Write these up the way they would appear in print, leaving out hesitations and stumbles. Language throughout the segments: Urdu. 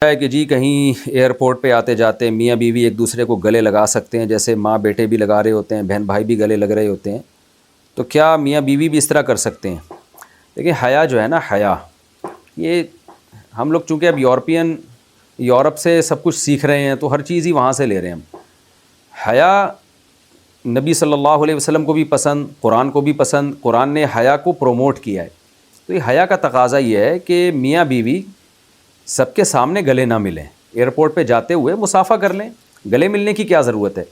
ہے کہ جی کہیں ایئرپورٹ پہ آتے جاتے میاں بیوی ایک دوسرے کو گلے لگا سکتے ہیں، جیسے ماں بیٹے بھی لگا رہے ہوتے ہیں، بہن بھائی بھی گلے لگ رہے ہوتے ہیں، تو کیا میاں بیوی بھی اس طرح کر سکتے ہیں؟ لیکن حیا جو ہے نا، حیا، یہ ہم لوگ چونکہ اب یورپ سے سب کچھ سیکھ رہے ہیں تو ہر چیز ہی وہاں سے لے رہے ہیں ہم۔ حیا نبی صلی اللہ علیہ وسلم کو بھی پسند، قرآن کو بھی پسند، قرآن نے حیا کو پروموٹ کیا ہے۔ تو یہ حیا کا تقاضا یہ ہے کہ میاں بیوی سب کے سامنے گلے نہ ملیں، ایئرپورٹ پہ جاتے ہوئے مصافحہ کر لیں، گلے ملنے کی کیا ضرورت ہے؟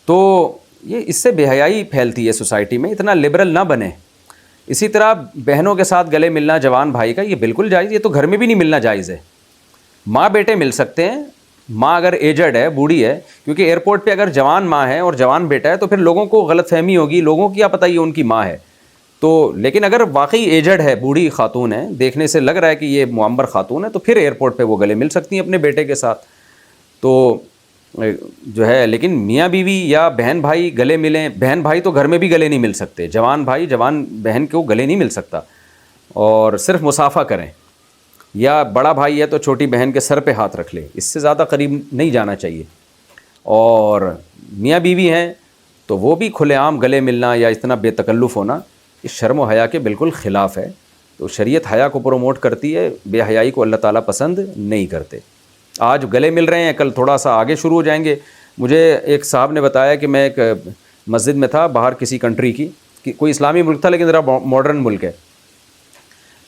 تو یہ اس سے بے حیائی پھیلتی ہے سوسائٹی میں، اتنا لبرل نہ بنے۔ اسی طرح بہنوں کے ساتھ گلے ملنا جوان بھائی کا، یہ بالکل جائز، یہ تو گھر میں بھی نہیں ملنا جائز ہے۔ ماں بیٹے مل سکتے ہیں، ماں اگر ایجڈ ہے، بوڑھی ہے، کیونکہ ایئرپورٹ پہ اگر جوان ماں ہے اور جوان بیٹا ہے تو پھر لوگوں کو غلط فہمی ہوگی، لوگوں کی کیا پتہ یہ ان کی ماں ہے۔ تو لیکن اگر واقعی ایجڈ ہے، بوڑھی خاتون ہے، دیکھنے سے لگ رہا ہے کہ یہ معمر خاتون ہے، تو پھر ایئرپورٹ پہ وہ گلے مل سکتی ہیں اپنے بیٹے کے ساتھ۔ تو جو ہے، لیکن میاں بیوی یا بہن بھائی گلے ملیں، بہن بھائی تو گھر میں بھی گلے نہیں مل سکتے، جوان بھائی جوان بہن کو گلے نہیں مل سکتا، اور صرف مصافحہ کریں، یا بڑا بھائی ہے تو چھوٹی بہن کے سر پہ ہاتھ رکھ لے، اس سے زیادہ قریب نہیں جانا چاہیے۔ اور میاں بیوی ہیں تو وہ بھی کھلے عام گلے ملنا یا اتنا بے تکلف ہونا اس شرم و حیا کے بالکل خلاف ہے۔ تو شریعت حیا کو پروموٹ کرتی ہے، بے حیائی کو اللہ تعالیٰ پسند نہیں کرتے۔ آج گلے مل رہے ہیں، کل تھوڑا سا آگے شروع ہو جائیں گے۔ مجھے ایک صاحب نے بتایا کہ میں ایک مسجد میں تھا باہر کسی کنٹری کی، کوئی اسلامی ملک تھا لیکن ذرا ماڈرن ملک ہے،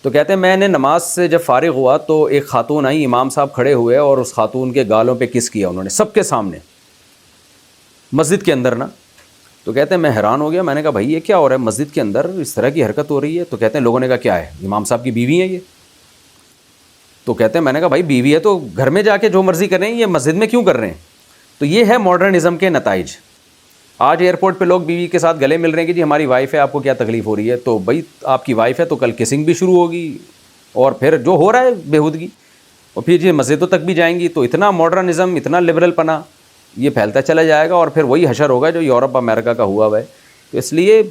تو کہتے ہیں میں نے نماز سے جب فارغ ہوا تو ایک خاتون آئی، امام صاحب کھڑے ہوئے اور اس خاتون کے گالوں پہ کس کیا انہوں نے، سب کے سامنے، مسجد کے اندر نا۔ تو کہتے ہیں میں حیران ہو گیا، میں نے کہا بھائی یہ کیا ہو رہا ہے مسجد کے اندر، اس طرح کی حرکت ہو رہی ہے؟ تو کہتے ہیں لوگوں نے کہا کیا ہے، امام صاحب کی بیوی ہے یہ؟ تو کہتے ہیں میں نے کہا بھائی بیوی ہے تو گھر میں جا کے جو مرضی کریں، یہ مسجد میں کیوں کر رہے ہیں؟ تو یہ ہے ماڈرنزم کے نتائج۔ آج ایئرپورٹ پہ لوگ بیوی کے ساتھ گلے مل رہے ہیں کہ جی ہماری وائف ہے، آپ کو کیا تکلیف ہو رہی ہے؟ تو بھائی آپ کی وائف ہے تو کل کسنگ بھی شروع ہوگی، اور پھر جو ہو رہا ہے بےہودگی، اور پھر یہ مسجدوں تک بھی جائیں گی۔ تو اتنا ماڈرنزم، اتنا لبرل پنا یہ پھیلتا چلا جائے گا، اور پھر وہی حشر ہوگا جو یورپ امریکہ کا ہوا ہے۔ تو اس لیے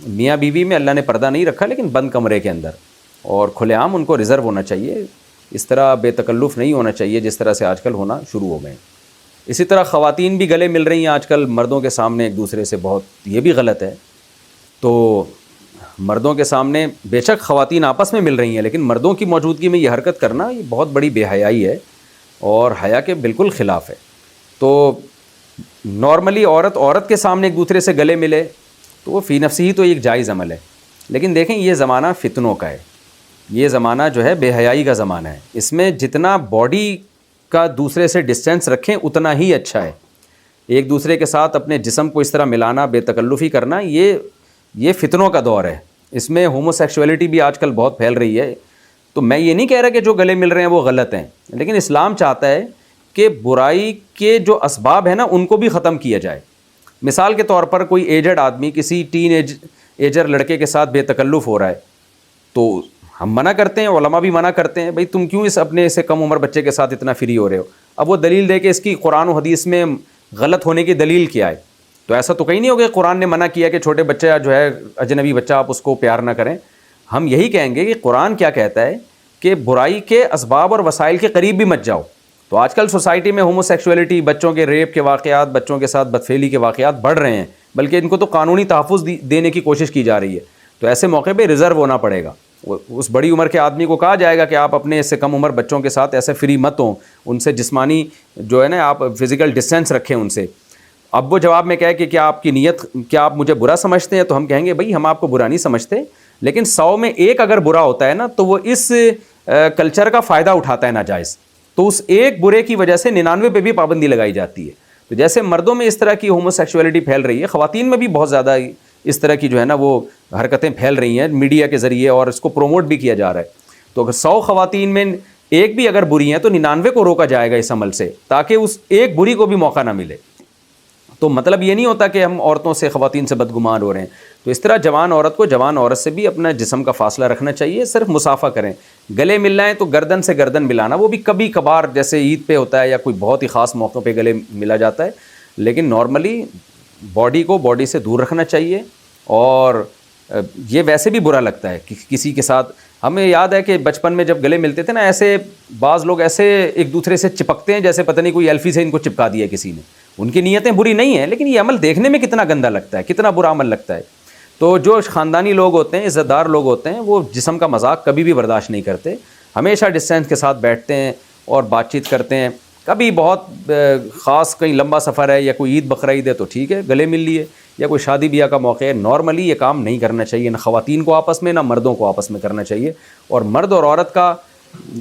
میاں بیوی میں اللہ نے پردہ نہیں رکھا، لیکن بند کمرے کے اندر، اور کھلے عام ان کو ریزرو ہونا چاہیے، اس طرح بے تکلف نہیں ہونا چاہیے جس طرح سے آج کل ہونا شروع ہو گئے ہیں۔ اسی طرح خواتین بھی گلے مل رہی ہیں آج کل مردوں کے سامنے ایک دوسرے سے، بہت یہ بھی غلط ہے۔ تو مردوں کے سامنے بے شک خواتین آپس میں مل رہی ہیں، لیکن مردوں کی موجودگی میں یہ حرکت کرنا یہ بہت بڑی بے حیائی ہے اور حیا کے بالکل خلاف ہے۔ تو نارملی عورت کے سامنے ایک دوسرے سے گلے ملے تو وہ فی نفسی ہی تو ایک جائز عمل ہے، لیکن دیکھیں یہ زمانہ فتنوں کا ہے، یہ زمانہ جو ہے بے حیائی کا زمانہ ہے۔ اس میں جتنا باڈی کا دوسرے سے ڈسٹینس رکھیں اتنا ہی اچھا ہے۔ ایک دوسرے کے ساتھ اپنے جسم کو اس طرح ملانا، بے تکلفی کرنا، یہ فتنوں کا دور ہے۔ اس میں ہومو سیکشولیٹی بھی آج کل بہت پھیل رہی ہے۔ تو میں یہ نہیں کہہ رہا کہ جو گلے مل رہے ہیں وہ غلط ہیں، لیکن اسلام چاہتا ہے کہ برائی کے جو اسباب ہیں نا ان کو بھی ختم کیا جائے۔ مثال کے طور پر کوئی ایجڈ آدمی کسی ایجر لڑکے کے ساتھ بے تکلف ہو رہا ہے، تو ہم منع کرتے ہیں، علماء بھی منع کرتے ہیں، بھائی تم کیوں اس اپنے سے کم عمر بچے کے ساتھ اتنا فری ہو رہے ہو؟ اب وہ دلیل دے کہ اس کی قرآن و حدیث میں غلط ہونے کی دلیل کیا ہے؟ تو ایسا تو کہیں نہیں ہوگا قرآن نے منع کیا کہ چھوٹے بچہ جو ہے اجنبی بچہ آپ اس کو پیار نہ کریں۔ ہم یہی کہیں گے کہ قرآن کیا کہتا ہے کہ برائی کے اسباب اور وسائل کے قریب بھی مت جاؤ۔ تو آج کل سوسائٹی میں ہومو سیکشولیٹی، بچوں کے ریپ کے واقعات، بچوں کے ساتھ بدفعلی کے واقعات بڑھ رہے ہیں، بلکہ ان کو تو قانونی تحفظ دینے کی کوشش کی جا رہی ہے۔ تو ایسے موقع پہ ریزرو ہونا پڑے گا، اس بڑی عمر کے آدمی کو کہا جائے گا کہ آپ اپنے اس سے کم عمر بچوں کے ساتھ ایسے فری مت ہوں، ان سے جسمانی جو ہے نا آپ فزیکل ڈسٹینس رکھیں ان سے۔ اب وہ جواب میں کہے کہ کیا آپ کی نیت، کیا آپ مجھے برا سمجھتے ہیں؟ تو ہم کہیں گے بھائی ہم آپ کو برا نہیں سمجھتے، لیکن 100 میں ایک اگر برا ہوتا ہے نا تو وہ اس کلچر کا فائدہ اٹھاتا ہے ناجائز، تو اس ایک برے کی وجہ سے 99 پہ بھی پابندی لگائی جاتی ہے۔ تو جیسے مردوں میں اس طرح کی ہومو سیکشولیٹی پھیل رہی ہے، خواتین میں بھی بہت زیادہ اس طرح کی جو ہے نا وہ حرکتیں پھیل رہی ہیں میڈیا کے ذریعے، اور اس کو پروموٹ بھی کیا جا رہا ہے۔ تو اگر 100 خواتین میں ایک بھی اگر بری ہیں تو 99 کو روکا جائے گا اس عمل سے، تاکہ اس ایک بری کو بھی موقع نہ ملے۔ تو مطلب یہ نہیں ہوتا کہ ہم عورتوں سے، خواتین سے بدگمان ہو رہے ہیں۔ تو اس طرح جوان عورت کو جوان عورت سے بھی اپنا جسم کا فاصلہ رکھنا چاہیے، صرف مصافحہ کریں۔ گلے ملنا ہے تو گردن سے گردن ملانا، وہ بھی کبھی کبھار جیسے عید پہ ہوتا ہے یا کوئی بہت ہی خاص موقع پہ گلے ملا جاتا ہے، لیکن نارملی باڈی کو باڈی سے دور رکھنا چاہیے۔ اور یہ ویسے بھی برا لگتا ہے کہ کسی کے ساتھ ہمیں یاد ہے کہ بچپن میں جب گلے ملتے تھے نا، ایسے بعض لوگ ایسے ایک دوسرے سے چپکتے ہیں جیسے پتہ نہیں کوئی ایلفی سے ان کو چپکا دیا کسی نے. ان کی نیتیں بری نہیں ہیں، لیکن یہ عمل دیکھنے میں کتنا گندا لگتا ہے، کتنا برا عمل لگتا ہے. تو جو خاندانی لوگ ہوتے ہیں، عزت دار لوگ ہوتے ہیں، وہ جسم کا مذاق کبھی بھی برداشت نہیں کرتے، ہمیشہ ڈسٹینس کے ساتھ بیٹھتے ہیں اور بات چیت کرتے ہیں. کبھی بہت خاص کہیں لمبا سفر ہے یا کوئی عید بقرعید ہے تو ٹھیک ہے گلے مل لیے، یا کوئی شادی بیاہ کا موقع ہے. نارملی یہ کام نہیں کرنا چاہیے، نہ خواتین کو آپس میں نہ مردوں کو آپس میں کرنا چاہیے. اور مرد اور عورت کا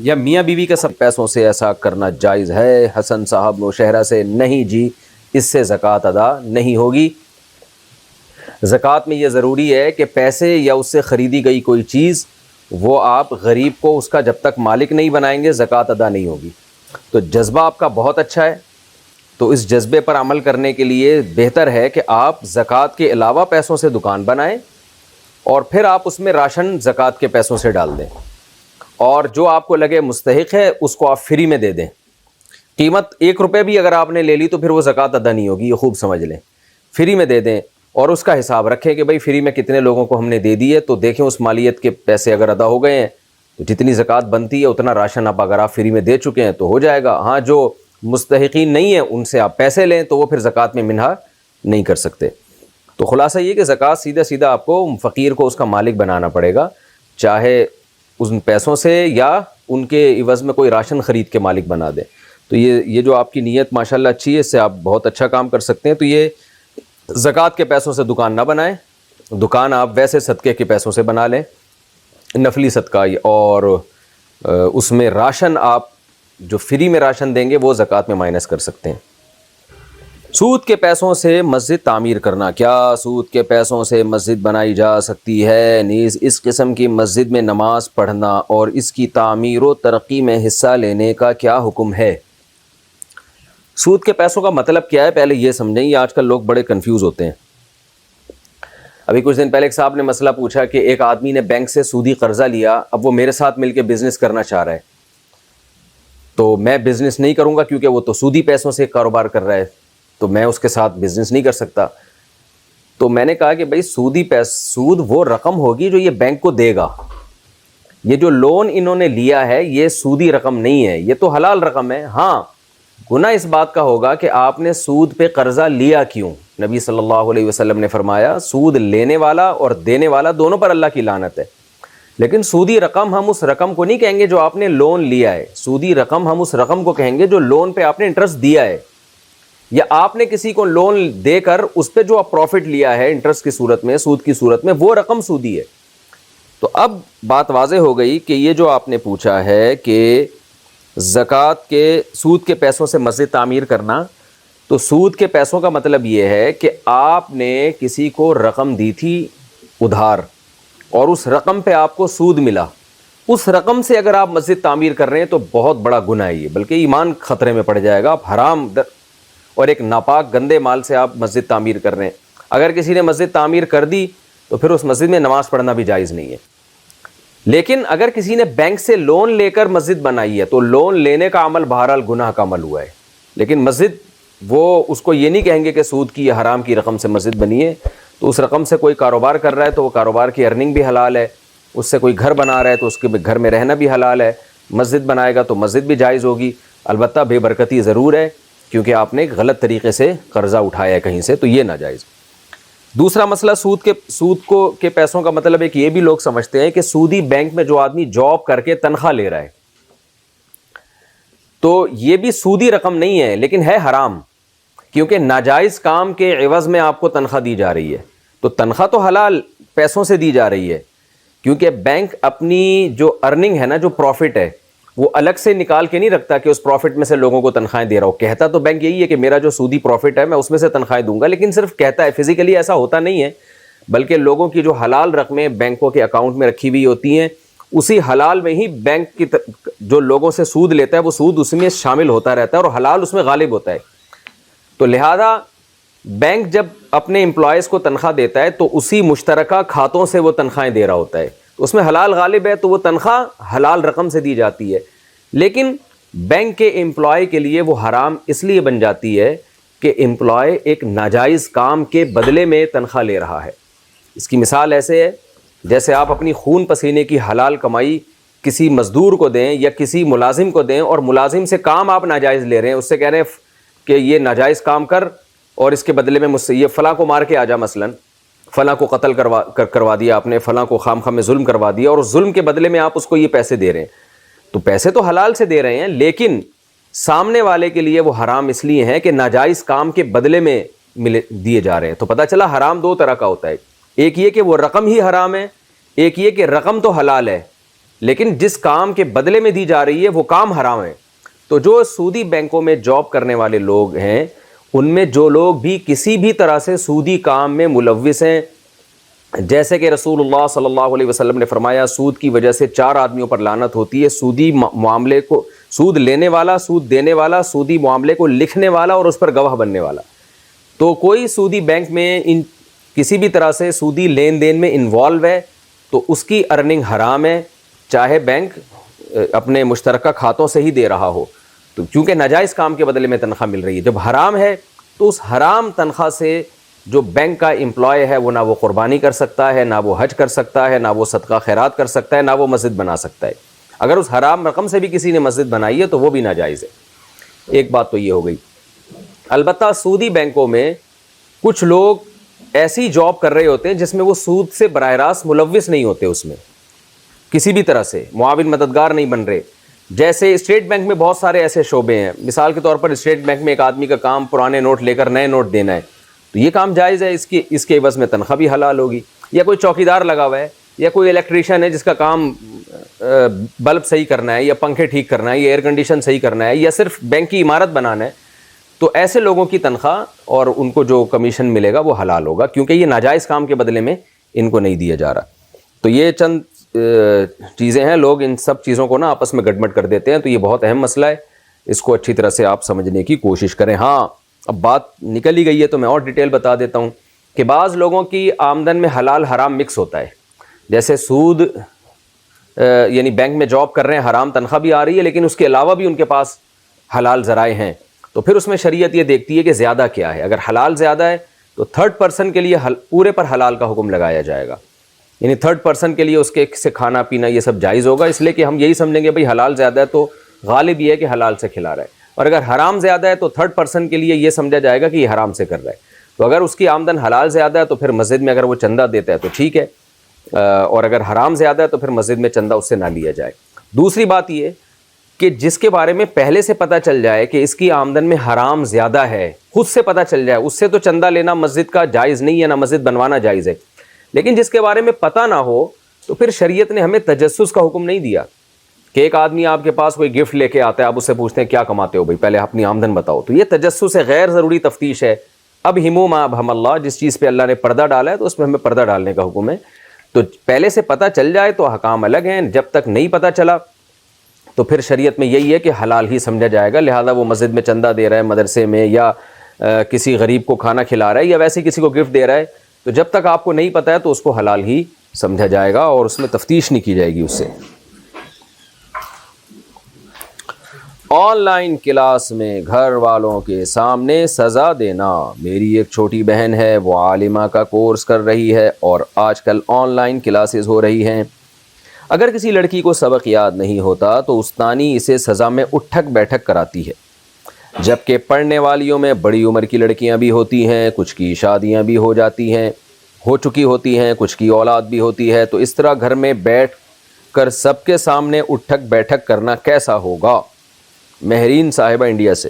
یا میاں بیوی کا سب پیسوں سے ایسا کرنا جائز ہے؟ حسن صاحب نوشہرہ سے: نہیں جی، اس سے زکوٰۃ ادا نہیں ہوگی. زکوٰۃ میں یہ ضروری ہے کہ پیسے یا اس سے خریدی گئی کوئی چیز وہ آپ غریب کو اس کا جب تک مالک نہیں بنائیں گے زکوٰۃ ادا نہیں ہوگی. تو جذبہ آپ کا بہت اچھا ہے، تو اس جذبے پر عمل کرنے کے لیے بہتر ہے کہ آپ زکوٰۃ کے علاوہ پیسوں سے دکان بنائیں اور پھر آپ اس میں راشن زکوٰۃ کے پیسوں سے ڈال دیں، اور جو آپ کو لگے مستحق ہے اس کو آپ فری میں دے دیں. قیمت 1 روپے بھی اگر آپ نے لے لی تو پھر وہ زکوٰۃ ادا نہیں ہوگی، یہ خوب سمجھ لیں. فری میں دے دیں اور اس کا حساب رکھیں کہ بھائی فری میں کتنے لوگوں کو ہم نے دے دی ہے، تو دیکھیں اس مالیت کے پیسے اگر ادا ہو گئے ہیں تو جتنی زکوٰۃ بنتی ہے اتنا راشن آپ اگر آپ فری میں دے چکے ہیں تو ہو جائے گا. ہاں جو مستحقین نہیں ہیں ان سے آپ پیسے لیں تو وہ پھر زکوٰۃ میں منہا نہیں کر سکتے. تو خلاصہ یہ کہ زکوٰۃ سیدھا آپ کو فقیر کو اس کا مالک بنانا پڑے گا، چاہے ان پیسوں سے یا ان کے عوض میں کوئی راشن خرید کے مالک بنا دیں. تو یہ جو آپ کی نیت ماشاءاللہ اچھی ہے، اس سے آپ بہت اچھا کام کر سکتے ہیں. تو یہ زکوٰۃ کے پیسوں سے دکان نہ بنائیں، دکان آپ ویسے صدقے کے پیسوں سے بنا لیں، نفلی صدقہ، اور اس میں راشن آپ جو فری میں راشن دیں گے وہ زکوٰۃ میں مائنس کر سکتے ہیں. سود کے پیسوں سے مسجد تعمیر کرنا: کیا سود کے پیسوں سے مسجد بنائی جا سکتی ہے؟ نیز اس قسم کی مسجد میں نماز پڑھنا اور اس کی تعمیر و ترقی میں حصہ لینے کا کیا حکم ہے؟ سود کے پیسوں کا مطلب کیا ہے پہلے یہ سمجھیں، یہ آج کل لوگ بڑے کنفیوز ہوتے ہیں. ابھی کچھ دن پہلے ایک صاحب نے مسئلہ پوچھا کہ ایک آدمی نے بینک سے سودی قرضہ لیا، اب وہ میرے ساتھ مل کے بزنس کرنا چاہ رہا ہے، تو میں بزنس نہیں کروں گا کیونکہ وہ تو سودی پیسوں سے کاروبار کر رہا ہے، تو میں اس کے ساتھ بزنس نہیں کر سکتا. تو میں نے کہا کہ بھائی سود وہ رقم ہوگی جو یہ بینک کو دے گا. یہ جو لون انہوں نے لیا ہے یہ سودی رقم نہیں ہے، یہ تو حلال رقم ہے. ہاں گناہ اس بات کا ہوگا کہ آپ نے سود پہ قرضہ لیا کیوں. نبی صلی اللہ علیہ وسلم نے فرمایا سود لینے والا اور دینے والا دونوں پر اللہ کی لعنت ہے. لیکن سودی رقم ہم اس رقم کو نہیں کہیں گے جو آپ نے لون لیا ہے، سودی رقم ہم اس رقم کو کہیں گے جو لون پہ آپ نے انٹرسٹ دیا ہے، یا آپ نے کسی کو لون دے کر اس پہ جو آپ پروفٹ لیا ہے انٹرسٹ کی صورت میں، سود کی صورت میں، وہ رقم سودی ہے. تو اب بات واضح ہو گئی کہ یہ جو آپ نے پوچھا ہے کہ زکوٰۃ کے سود کے پیسوں سے مسجد تعمیر کرنا، تو سود کے پیسوں کا مطلب یہ ہے کہ آپ نے کسی کو رقم دی تھی ادھار اور اس رقم پہ آپ کو سود ملا، اس رقم سے اگر آپ مسجد تعمیر کر رہے ہیں تو بہت بڑا گناہ ہے یہ، بلکہ ایمان خطرے میں پڑ جائے گا. آپ حرام اور ایک ناپاک گندے مال سے آپ مسجد تعمیر کر رہے ہیں. اگر کسی نے مسجد تعمیر کر دی تو پھر اس مسجد میں نماز پڑھنا بھی جائز نہیں ہے. لیکن اگر کسی نے بینک سے لون لے کر مسجد بنائی ہے تو لون لینے کا عمل بہرحال گناہ کا عمل ہوا ہے، لیکن مسجد وہ اس کو یہ نہیں کہیں گے کہ سود کی یا حرام کی رقم سے مسجد بنی ہے. تو اس رقم سے کوئی کاروبار کر رہا ہے تو وہ کاروبار کی ارننگ بھی حلال ہے، اس سے کوئی گھر بنا رہا ہے تو اس کے گھر میں رہنا بھی حلال ہے. مسجد بنائے گا تو مسجد بھی جائز ہوگی، البتہ بے برکتی ضرور ہے کیونکہ آپ نے غلط طریقے سے قرضہ اٹھایا ہے کہیں سے، تو یہ ناجائز. دوسرا مسئلہ سود کے پیسوں کا مطلب ہے کہ یہ بھی لوگ سمجھتے ہیں کہ سودی بینک میں جو آدمی جاب کر کے تنخواہ لے رہا ہے تو یہ بھی سودی رقم نہیں ہے لیکن ہے حرام، کیونکہ ناجائز کام کے عوض میں آپ کو تنخواہ دی جا رہی ہے. تو تنخواہ تو حلال پیسوں سے دی جا رہی ہے، کیونکہ بینک اپنی جو ارننگ ہے نا، جو پروفٹ ہے، وہ الگ سے نکال کے نہیں رکھتا کہ اس پروفٹ میں سے لوگوں کو تنخواہیں دے رہا ہو. کہتا تو بینک یہی ہے کہ میرا جو سودی پروفٹ ہے میں اس میں سے تنخواہیں دوں گا، لیکن صرف کہتا ہے، فزیکلی ایسا ہوتا نہیں ہے، بلکہ لوگوں کی جو حلال رقمیں بینکوں کے اکاؤنٹ میں رکھی ہوئی ہوتی ہیں اسی حلال میں ہی بینک کی جو لوگوں سے سود لیتا ہے وہ سود اس میں شامل ہوتا رہتا ہے اور حلال اس میں غالب ہوتا ہے. تو لہذا بینک جب اپنے امپلائیز کو تنخواہ دیتا ہے تو اسی مشترکہ کھاتوں سے وہ تنخواہیں دے رہا ہوتا ہے، اس میں حلال غالب ہے تو وہ تنخواہ حلال رقم سے دی جاتی ہے. لیکن بینک کے امپلائی کے لیے وہ حرام اس لیے بن جاتی ہے کہ امپلائی ایک ناجائز کام کے بدلے میں تنخواہ لے رہا ہے. اس کی مثال ایسے ہے جیسے آپ اپنی خون پسینے کی حلال کمائی کسی مزدور کو دیں یا کسی ملازم کو دیں, اور ملازم سے کام آپ ناجائز لے رہے ہیں, اس سے کہہ رہے ہیں کہ یہ ناجائز کام کر اور اس کے بدلے میں مجھ سے یہ فلاں کو مار کے آ جا, مثلاً فلاں کو قتل کروا دیا آپ نے, فلاں کو خام خواہ میں ظلم کروا دیا, اور اس ظلم کے بدلے میں آپ اس کو یہ پیسے دے رہے ہیں. تو پیسے تو حلال سے دے رہے ہیں, لیکن سامنے والے کے لیے وہ حرام اس لیے ہیں کہ ناجائز کام کے بدلے میں دیے جا رہے ہیں. تو پتہ چلا حرام دو طرح کا ہوتا ہے, ایک یہ کہ وہ رقم ہی حرام ہے, ایک یہ کہ رقم تو حلال ہے لیکن جس کام کے بدلے میں دی جا رہی ہے وہ کام حرام ہے. تو جو سودی بینکوں میں جاب کرنے والے لوگ ہیں, ان میں جو لوگ بھی کسی بھی طرح سے سودی کام میں ملوث ہیں, جیسے کہ رسول اللہ صلی اللہ علیہ وسلم نے فرمایا سود کی وجہ سے 4 آدمیوں پر لعنت ہوتی ہے, سودی معاملے کو, سود لینے والا, سود دینے والا, سودی معاملے کو لکھنے والا اور اس پر گواہ بننے والا. تو کوئی سودی بینک میں کسی بھی طرح سے سودی لین دین میں انوالو ہے تو اس کی ارننگ حرام ہے, چاہے بینک اپنے مشترکہ کھاتوں سے ہی دے رہا ہو. تو کیونکہ ناجائز کام کے بدلے میں تنخواہ مل رہی ہے, جب حرام ہے تو اس حرام تنخواہ سے جو بینک کا امپلائی ہے وہ نہ وہ قربانی کر سکتا ہے, نہ وہ حج کر سکتا ہے, نہ وہ صدقہ خیرات کر سکتا ہے, نہ وہ مسجد بنا سکتا ہے. اگر اس حرام رقم سے بھی کسی نے مسجد بنائی ہے تو وہ بھی ناجائز ہے. ایک بات تو یہ ہو گئی. البتہ سودی بینکوں میں کچھ لوگ ایسی جاب کر رہے ہوتے ہیں جس میں وہ سود سے براہ راست ملوث نہیں ہوتے, اس میں کسی بھی طرح سے معاون مددگار نہیں بن رہے. جیسے اسٹیٹ بینک میں بہت سارے ایسے شعبے ہیں, مثال کے طور پر اسٹیٹ بینک میں ایک آدمی کا کام پرانے نوٹ لے کر نئے نوٹ دینا ہے, تو یہ کام جائز ہے, اس کے عوض میں تنخواہ بھی حلال ہوگی. یا کوئی چوکیدار لگا ہوا ہے, یا کوئی الیکٹریشین ہے جس کا کام بلب صحیح کرنا ہے, یا پنکھے ٹھیک کرنا ہے, یا ایئر کنڈیشن صحیح کرنا ہے, یا صرف بینک کی عمارت بنانا ہے, تو ایسے لوگوں کی تنخواہ اور ان کو جو کمیشن ملے گا وہ حلال ہوگا, کیونکہ یہ ناجائز کام کے بدلے میں ان کو نہیں دیا جا رہا. تو یہ چند چیزیں ہیں, لوگ ان سب چیزوں کو نا آپس میں گڑبڑ کر دیتے ہیں. تو یہ بہت اہم مسئلہ ہے, اس کو اچھی طرح سے آپ سمجھنے کی کوشش کریں. ہاں اب بات نکل ہی گئی ہے تو میں اور ڈیٹیل بتا دیتا ہوں کہ بعض لوگوں کی آمدن میں حلال حرام مکس ہوتا ہے. جیسے سود یعنی بینک میں جاب کر رہے ہیں, حرام تنخواہ بھی آ رہی ہے, لیکن اس کے علاوہ بھی ان کے پاس حلال ذرائع ہیں. تو پھر اس میں شریعت یہ دیکھتی ہے کہ زیادہ کیا ہے. اگر حلال زیادہ ہے تو تھرڈ پرسن کے لیے پورے پر حلال کا حکم لگایا جائے گا, یعنی تھرڈ پرسن کے لیے اس کے سے کھانا پینا یہ سب جائز ہوگا, اس لیے کہ ہم یہی سمجھیں گے بھئی حلال زیادہ ہے تو غالب یہ ہے کہ حلال سے کھلا رہا ہے. اور اگر حرام زیادہ ہے تو تھرڈ پرسن کے لیے یہ سمجھا جائے گا کہ یہ حرام سے کر رہا ہے. تو اگر اس کی آمدن حلال زیادہ ہے تو پھر مسجد میں اگر وہ چندہ دیتا ہے تو ٹھیک ہے, اور اگر حرام زیادہ ہے تو پھر مسجد میں چندہ اس سے نہ لیا جائے. دوسری بات یہ کہ جس کے بارے میں پہلے سے پتہ چل جائے کہ اس کی آمدن میں حرام زیادہ ہے, خود سے پتہ چل جائے, اس سے تو چندہ لینا مسجد کا جائز نہیں ہے, نہ مسجد بنوانا جائز ہے. لیکن جس کے بارے میں پتہ نہ ہو تو پھر شریعت نے ہمیں تجسس کا حکم نہیں دیا کہ ایک آدمی آپ کے پاس کوئی گفٹ لے کے آتا ہے, آپ اس سے پوچھتے ہیں کیا کماتے ہو بھائی, پہلے اپنی آمدن بتاؤ. تو یہ تجسس ہے, غیر ضروری تفتیش ہے. اب ہمو ما ابہم اللہ, جس چیز پہ اللہ نے پردہ ڈالا ہے تو اس میں ہمیں پردہ ڈالنے کا حکم ہے. تو پہلے سے پتہ چل جائے تو احکام الگ ہیں, جب تک نہیں پتہ چلا تو پھر شریعت میں یہی ہے کہ حلال ہی سمجھا جائے گا. لہذا وہ مسجد میں چندہ دے رہا ہے, مدرسے میں, یا کسی غریب کو کھانا کھلا رہا ہے, یا ویسے کسی کو گفٹ دے رہا ہے, تو جب تک آپ کو نہیں پتہ ہے تو اس کو حلال ہی سمجھا جائے گا اور اس میں تفتیش نہیں کی جائے گی اس سے. آن لائن کلاس میں گھر والوں کے سامنے سزا دینا. میری ایک چھوٹی بہن ہے, وہ عالمہ کا کورس کر رہی ہے اور آج کل آن لائن کلاسز ہو رہی ہیں. اگر کسی لڑکی کو سبق یاد نہیں ہوتا تو استانی اسے سزا میں اٹھک بیٹھک کراتی ہے, جبکہ پڑھنے والیوں میں بڑی عمر کی لڑکیاں بھی ہوتی ہیں, کچھ کی شادیاں بھی ہو چکی ہوتی ہیں, کچھ کی اولاد بھی ہوتی ہے. تو اس طرح گھر میں بیٹھ کر سب کے سامنے اٹھک بیٹھک کرنا کیسا ہوگا؟ مہرین صاحبہ انڈیا سے.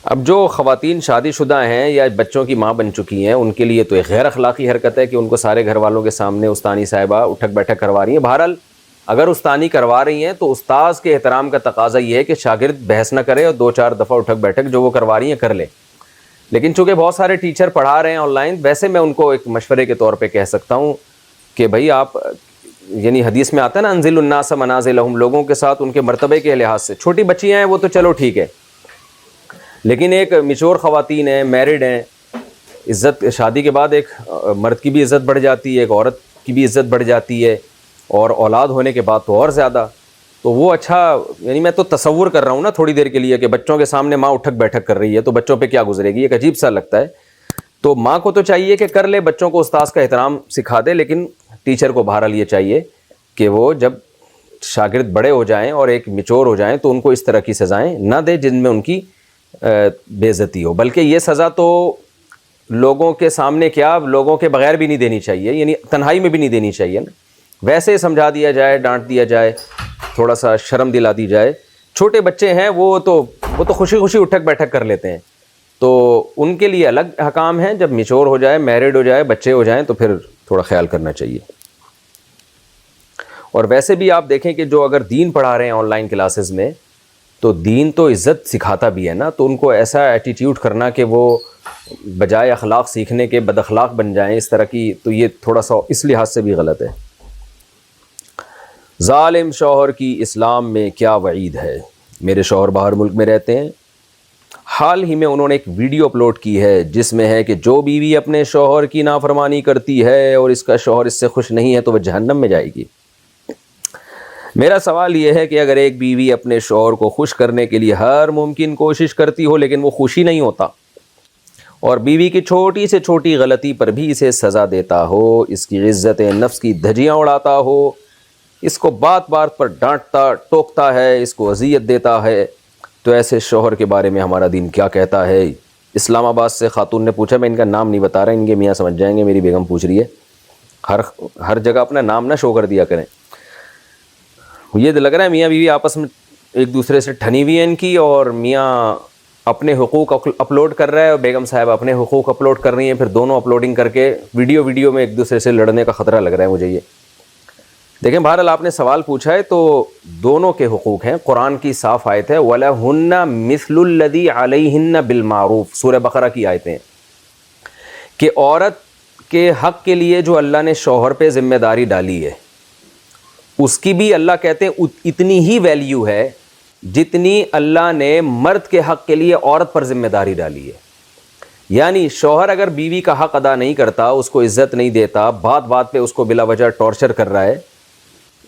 اب جو خواتین شادی شدہ ہیں یا بچوں کی ماں بن چکی ہیں, ان کے لیے تو ایک غیر اخلاقی حرکت ہے کہ ان کو سارے گھر والوں کے سامنے استانی صاحبہ اٹھک بیٹھک کروا رہی ہیں. بہرحال اگر استانی کروا رہی ہیں تو استاذ کے احترام کا تقاضا یہ ہے کہ شاگرد بحث نہ کرے اور 2-4 دفعہ اٹھک بیٹھک جو وہ کروا رہی ہیں کر لے. لیکن چونکہ بہت سارے ٹیچر پڑھا رہے ہیں آن لائن, ویسے میں ان کو ایک مشورے کے طور پہ کہہ سکتا ہوں کہ بھائی آپ, یعنی حدیث میں آتا ہے نا انزل الناس منازلہم, لوگوں کے ساتھ ان کے مرتبے کے لحاظ سے. چھوٹی بچیاں ہیں وہ تو چلو ٹھیک ہے, لیکن ایک میچور خواتین ہیں, میرڈ ہیں, عزت شادی کے بعد ایک مرد کی بھی عزت بڑھ جاتی ہے, ایک عورت کی بھی عزت بڑھ جاتی ہے, اور اولاد ہونے کے بعد تو اور زیادہ. تو وہ اچھا, یعنی میں تو تصور کر رہا ہوں نا تھوڑی دیر کے لیے کہ بچوں کے سامنے ماں اٹھک بیٹھک کر رہی ہے تو بچوں پہ کیا گزرے گی, ایک عجیب سا لگتا ہے. تو ماں کو تو چاہیے کہ کر لے, بچوں کو استاذ کا احترام سکھا دے, لیکن ٹیچر کو بہرحال یہ چاہیے کہ وہ جب شاگرد بڑے ہو جائیں اور ایک میچور ہو جائیں تو ان کو اس طرح کی سزائیں نہ دے جن میں ان کی بے عزتی ہو، بلکہ یہ سزا تو لوگوں کے سامنے کیا، لوگوں کے بغیر بھی نہیں دینی چاہیے، یعنی تنہائی میں بھی نہیں دینی چاہیے نا، ویسے سمجھا دیا جائے، ڈانٹ دیا جائے، تھوڑا سا شرم دلا دی جائے۔ چھوٹے بچے ہیں وہ تو خوشی خوشی اٹھک بیٹھک کر لیتے ہیں، تو ان کے لیے الگ حکام ہیں، جب میچور ہو جائے، میرڈ ہو جائے، بچے ہو جائیں تو پھر تھوڑا خیال کرنا چاہیے۔ اور ویسے بھی آپ دیکھیں کہ جو اگر دین پڑھا رہے ہیں آن لائن کلاسز میں، تو دین تو عزت سکھاتا بھی ہے نا، تو ان کو ایسا ایٹیٹیوڈ کرنا کہ وہ بجائے اخلاق سیکھنے کے بد اخلاق بن جائیں اس طرح کی، تو یہ تھوڑا سا اس لحاظ سے بھی غلط ہے۔ ظالم شوہر کی اسلام میں کیا وعید ہے؟ میرے شوہر باہر ملک میں رہتے ہیں، حال ہی میں انہوں نے ایک ویڈیو اپلوڈ کی ہے جس میں ہے کہ جو بیوی اپنے شوہر کی نافرمانی کرتی ہے اور اس کا شوہر اس سے خوش نہیں ہے تو وہ جہنم میں جائے گی۔ میرا سوال یہ ہے کہ اگر ایک بیوی اپنے شوہر کو خوش کرنے کے لیے ہر ممکن کوشش کرتی ہو لیکن وہ خوشی نہیں ہوتا، اور بیوی کی چھوٹی سے چھوٹی غلطی پر بھی اسے سزا دیتا ہو، اس کی عزت نفس کی دھجیاں اڑاتا ہو، اس کو بات بات پر ڈانٹتا ٹوکتا ہے، اس کو اذیت دیتا ہے، تو ایسے شوہر کے بارے میں ہمارا دین کیا کہتا ہے؟ اسلام آباد سے خاتون نے پوچھا، میں ان کا نام نہیں بتا رہا، ان کے میاں سمجھ جائیں گے، میری بیگم پوچھ رہی ہے، ہر جگہ اپنا نام نہ شو کر دیا کریں۔ یہ لگ رہا ہے میاں بیوی آپس میں ایک دوسرے سے ٹھنی ہوئی ہیں ان کی، اور میاں اپنے حقوق اپلوڈ کر رہا ہے اور بیگم صاحب اپنے حقوق اپلوڈ کر رہی ہیں، پھر دونوں اپلوڈنگ کر کے ویڈیو میں ایک دوسرے سے لڑنے کا خطرہ لگ رہا ہے مجھے۔ یہ دیکھیں، بہرحال آپ نے سوال پوچھا ہے تو دونوں کے حقوق ہیں، قرآن کی صاف آیت ہے وَلَهُنَّ مِثْلُ الَّذِي عَلَيْهِنَّ بِالْمَعْرُوفِ، سورہ بقرہ کی آیتیں، کہ عورت کے حق کے لیے جو اللہ نے شوہر پہ ذمہ داری ڈالی ہے اس کی بھی اللہ کہتے ہیں اتنی ہی ویلیو ہے جتنی اللہ نے مرد کے حق کے لیے عورت پر ذمہ داری ڈالی ہے۔ یعنی شوہر اگر بیوی کا حق ادا نہیں کرتا، اس کو عزت نہیں دیتا، بات بات پہ اس کو بلا وجہ ٹارچر کر رہا ہے،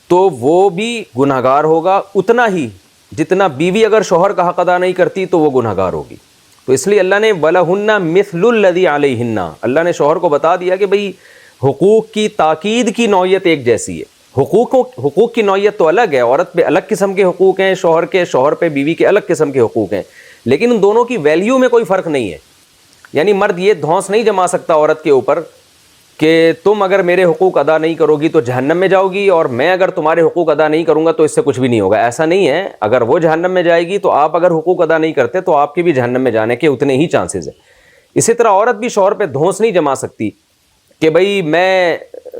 تو وہ بھی گنہگار ہوگا اتنا ہی جتنا بیوی اگر شوہر کا حق ادا نہیں کرتی تو وہ گنہگار ہوگی۔ تو اس لیے اللہ نے وَلَهُنَّ مِثْلُ الَّذِي عَلَيْهِنَّ، اللہ نے شوہر کو بتا دیا کہ بھئی حقوق کی تاکید کی نوعیت ایک جیسی ہے۔ حقوق کی نوعیت تو الگ ہے، عورت پہ الگ قسم کے حقوق ہیں، شوہر پہ بیوی کے الگ قسم کے حقوق ہیں، لیکن ان دونوں کی ویلیو میں کوئی فرق نہیں ہے۔ یعنی مرد یہ دھونس نہیں جما سکتا عورت کے اوپر کہ تم اگر میرے حقوق ادا نہیں کرو گی تو جہنم میں جاؤ گی، اور میں اگر تمہارے حقوق ادا نہیں کروں گا تو اس سے کچھ بھی نہیں ہوگا۔ ایسا نہیں ہے، اگر وہ جہنم میں جائے گی تو آپ اگر حقوق ادا نہیں کرتے تو آپ کے بھی جہنم میں جانے کے اتنے ہی چانسز ہیں۔ اسی طرح عورت بھی شوہر پہ دھونس نہیں جما سکتی کہ بھئی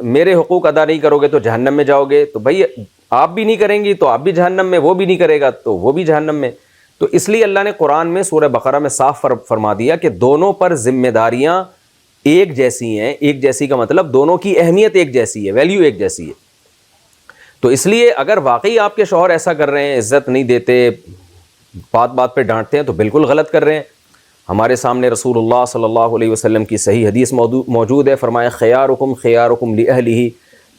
میرے حقوق ادا نہیں کرو گے تو جہنم میں جاؤ گے، تو بھئی آپ بھی نہیں کریں گی تو آپ بھی جہنم میں، وہ بھی نہیں کرے گا تو وہ بھی جہنم میں۔ تو اس لیے اللہ نے قرآن میں سورہ بقرہ میں صاف فرما دیا کہ دونوں پر ذمہ داریاں ایک جیسی ہیں۔ ایک جیسی کا مطلب دونوں کی اہمیت ایک جیسی ہے، ویلیو ایک جیسی ہے۔ تو اس لیے اگر واقعی آپ کے شوہر ایسا کر رہے ہیں، عزت نہیں دیتے، بات بات پہ ڈانٹتے ہیں، تو بالکل غلط کر رہے ہیں۔ ہمارے سامنے رسول اللہ صلی اللہ علیہ وسلم کی صحیح حدیث موجود ہے، فرمایا خیارکم خیارکم لأہلہ،